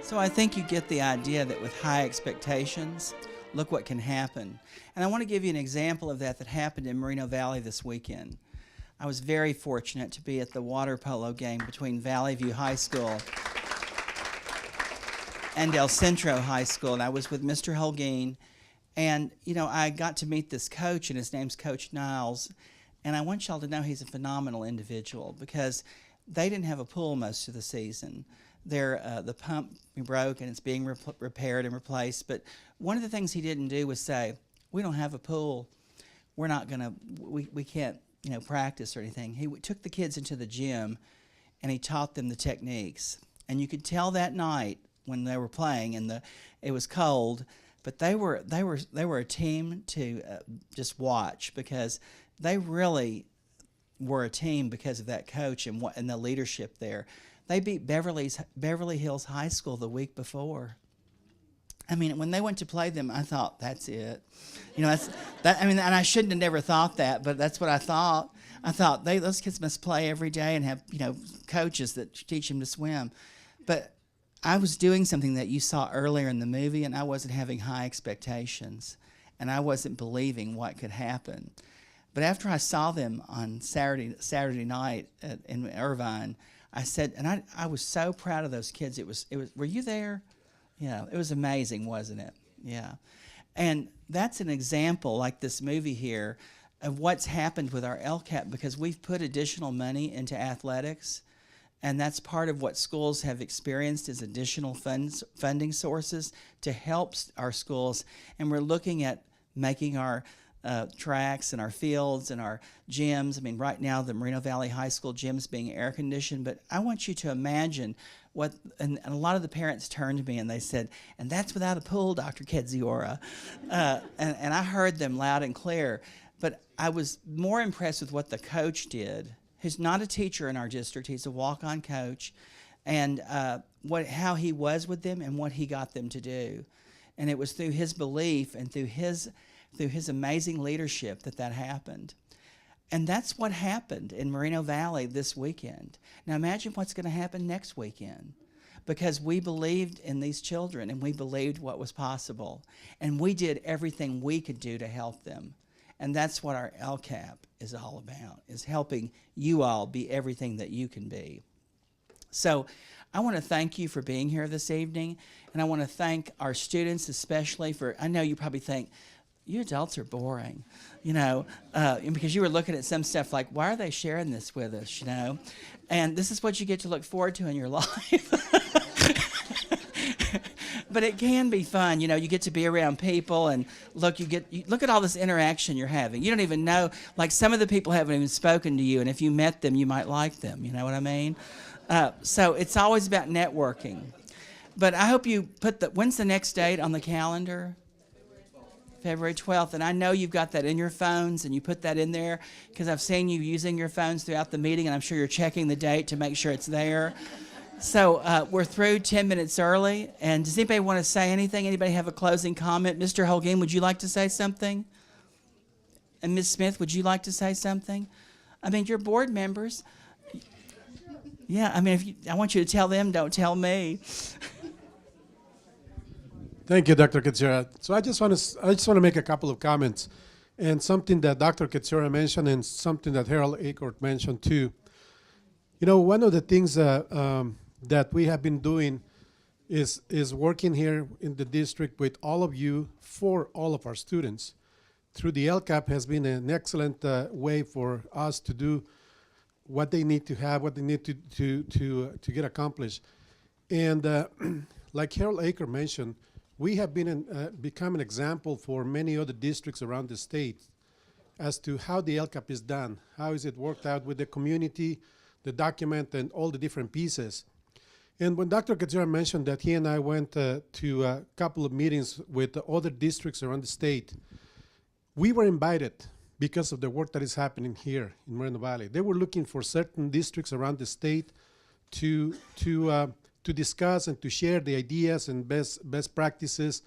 So I think you get the idea that with high expectations, look what can happen. And I want to give you an example of that happened in Moreno Valley this weekend. I was very fortunate to be at the water polo game between Valley View High School and El Centro High School, and I was with Mr. Holguin. And, I got to meet this coach, and his name's Coach Niles. And I want y'all to know he's a phenomenal individual because they didn't have a pool most of the season. The pump broke and it's being repaired and replaced. But one of the things he didn't do was say, we don't have a pool. We're not going to, we can't, practice or anything. He took the kids into the gym and he taught them the techniques. And you could tell that night when they were playing and it was cold, but they were a team to just watch because they really were a team because of that coach and the leadership there. They beat Beverly Hills High School the week before. I mean, when they went to play them, I thought, that's it. And I shouldn't have never thought that, but that's what I thought. I thought those kids must play every day and have, coaches that teach them to swim. But I was doing something that you saw earlier in the movie, and I wasn't having high expectations, and I wasn't believing what could happen. But after I saw them on Saturday night in Irvine, I said, and I was so proud of those kids. It was. Were you there? Yeah, it was amazing, wasn't it? Yeah. And that's an example, like this movie here, of what's happened with our LCAP because we've put additional money into athletics, and that's part of what schools have experienced is additional funding sources to help our schools. And we're looking at making our tracks and our fields and our gyms. I mean, right now the Moreno Valley High School gym's being air conditioned, but I want you to imagine and a lot of the parents turned to me and they said, and that's without a pool, Dr. Kedziora. And I heard them loud and clear, but I was more impressed with what the coach did. He's not a teacher in our district, he's a walk-on coach, and how he was with them and what he got them to do. And it was through his belief and through his amazing leadership that happened. And that's what happened in Moreno Valley this weekend. Now imagine what's going to happen next weekend because we believed in these children and we believed what was possible. And we did everything we could do to help them. And that's what our LCAP is all about, is helping you all be everything that you can be. So I want to thank you for being here this evening. And I want to thank our students especially I know you probably think, you adults are boring, because you were looking at some stuff like, why are they sharing this with us, And this is what you get to look forward to in your life. but it can be fun. You know, you get to be around people, and look, look at all this interaction you're having. You don't even know, like some of the people haven't even spoken to you, and if you met them, you might like them. You know what I mean? So it's always about networking. But I hope you when's the next date on the calendar? February 12th, and I know you've got that in your phones, and you put that in there because I've seen you using your phones throughout the meeting, and I'm sure you're checking the date to make sure it's there. So we're through 10 minutes early, and does anybody want to say anything? Anybody have a closing comment? Mr. Holguin, would you like to say something? And Ms. Smith, would you like to say something? I mean, you're board members. Yeah, I mean, I want you to tell them, don't tell me. Thank you, Dr. Katsura. So I just want to make a couple of comments, and something that Dr. Katsura mentioned, and something that Harold Acord mentioned too. You know, one of the things that we have been doing is working here in the district with all of you for all of our students. Through the LCAP has been an excellent way for us to do what they need to have, what they need to get accomplished. And like Harold Acord mentioned, we have become an example for many other districts around the state as to how the LCAP is done, how is it worked out with the community, the document, and all the different pieces. And when Dr. Katsura mentioned that he and I went to a couple of meetings with the other districts around the state, we were invited because of the work that is happening here in Moreno Valley. They were looking for certain districts around the state to discuss and to share the ideas and best practices,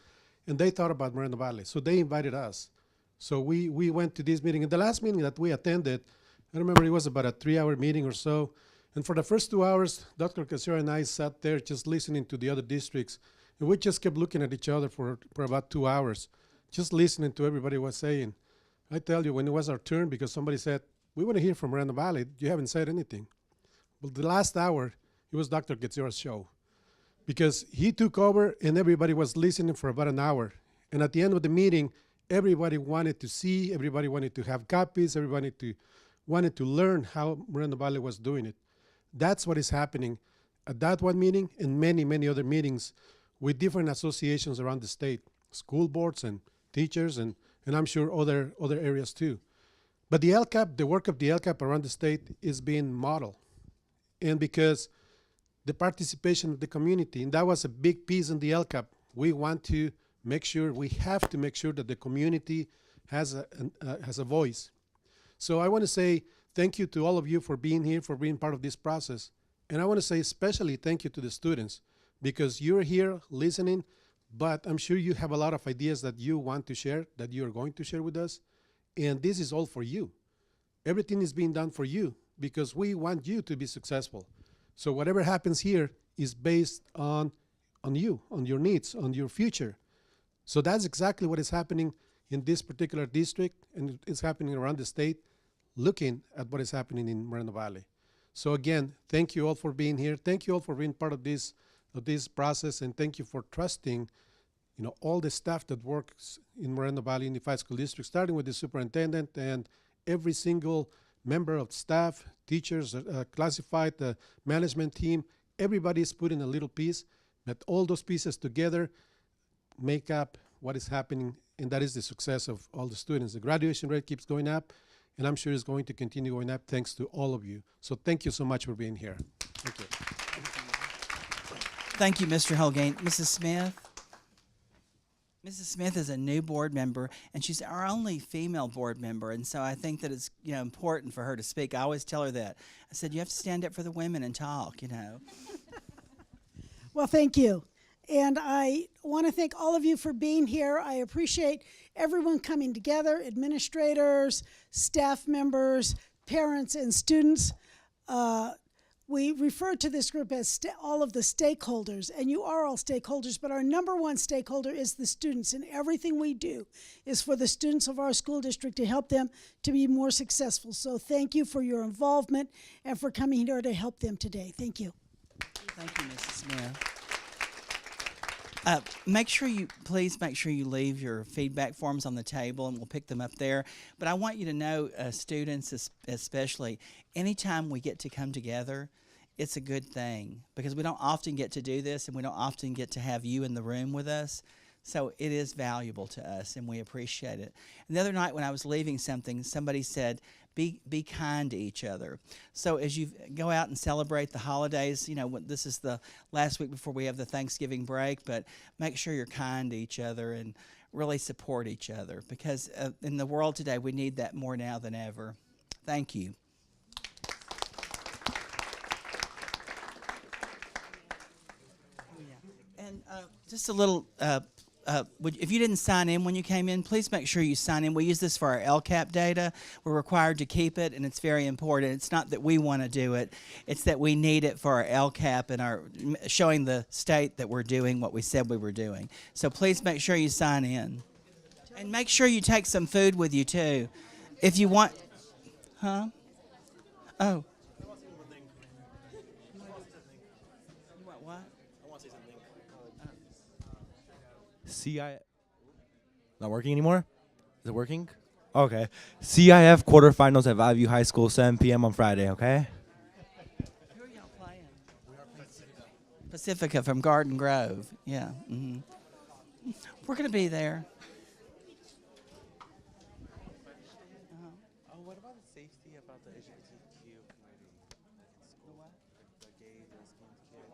and they thought about Moreno Valley. So they invited us. So we went to this meeting. And the last meeting that we attended, I remember it was about a 3-hour meeting or so. And for the first 2 hours, Dr. Katsura and I sat there just listening to the other districts. And we just kept looking at each other for about 2 hours, just listening to everybody was saying. I tell you, when it was our turn, because somebody said, we want to hear from Moreno Valley, you haven't said anything. Well, the last hour, it was Dr. Katsura's show, because he took over and everybody was listening for about an hour. And at the end of the meeting, everybody wanted to see, everybody wanted to have copies, everybody wanted to learn how Moreno Valley was doing it. That's what is happening at that one meeting and many, many other meetings with different associations around the state, school boards and teachers, and I'm sure other areas too. But the LCAP, the work of the LCAP around the state is being modeled. And because the participation of the community, and that was a big piece in the LCAP, we want to make sure, we have to make sure that the community has a voice. So I want to say thank you to all of you for being here, for being part of this process. And I want to say especially thank you to the students, because you're here listening, but I'm sure you have a lot of ideas that you want to share, that you are going to share with us. And this is all for you. Everything is being done for you because we want you to be successful. So whatever happens here is based on you, on your needs, on your future. So that's exactly what is happening in this particular district, and it's happening around the state, looking at what is happening in Moreno Valley. So again, thank you all for being here. Thank you all for being part of this process, and thank you for trusting, all the staff that works in Moreno Valley Unified School District, starting with the superintendent and every single member of staff, teachers, classified, the management team. Everybody is putting a little piece, but all those pieces together make up what is happening, and that is the success of all the students. The graduation rate keeps going up, and I'm sure it's going to continue going up thanks to all of you. So thank you so much for being here. Thank you. Thank you, Mr. Holguin. Mrs. Smith? Mrs. Smith is a new board member, and she's our only female board member, and so I think that it's important for her to speak. I always tell her that. I said, you have to stand up for the women and talk, Well, thank you. And I want to thank all of you for being here. I appreciate everyone coming together, administrators, staff members, parents, and students. We refer to this group as all of the stakeholders, and you are all stakeholders, but our number one stakeholder is the students, and everything we do is for the students of our school district to help them to be more successful. So thank you for your involvement and for coming here to help them today. Thank you. Thank you, Mrs. Smith. Please make sure you leave your feedback forms on the table, and we'll pick them up there. But I want you to know, students especially, anytime we get to come together it's a good thing because we don't often get to do this, and we don't often get to have you in the room with us. So it is valuable to us, and we appreciate it. And the other night when I was leaving somebody said, be kind to each other. So as you go out and celebrate the holidays, this is the last week before we have the Thanksgiving break, but make sure you're kind to each other and really support each other, because in the world today, we need that more now than ever. Thank you. And just a little, if you didn't sign in when you came in, please make sure you sign in. We use this for our LCAP data. We're required to keep it, and it's very important. It's not that we want to do it. It's that we need it for our LCAP and our showing the state that we're doing what we said we were doing. So please make sure you sign in. And make sure you take some food with you, too. If you want... Huh? Oh. CI not working anymore? Is it working? Okay. CIF quarterfinals at Valley View High School, 7 p.m. on Friday, okay? Who are y'all playing? Pacifica from Garden Grove. Yeah. Mm-hmm. We're going to be there. Oh, what about the safety about the LGBTQ community in school? The gay, lesbian kids?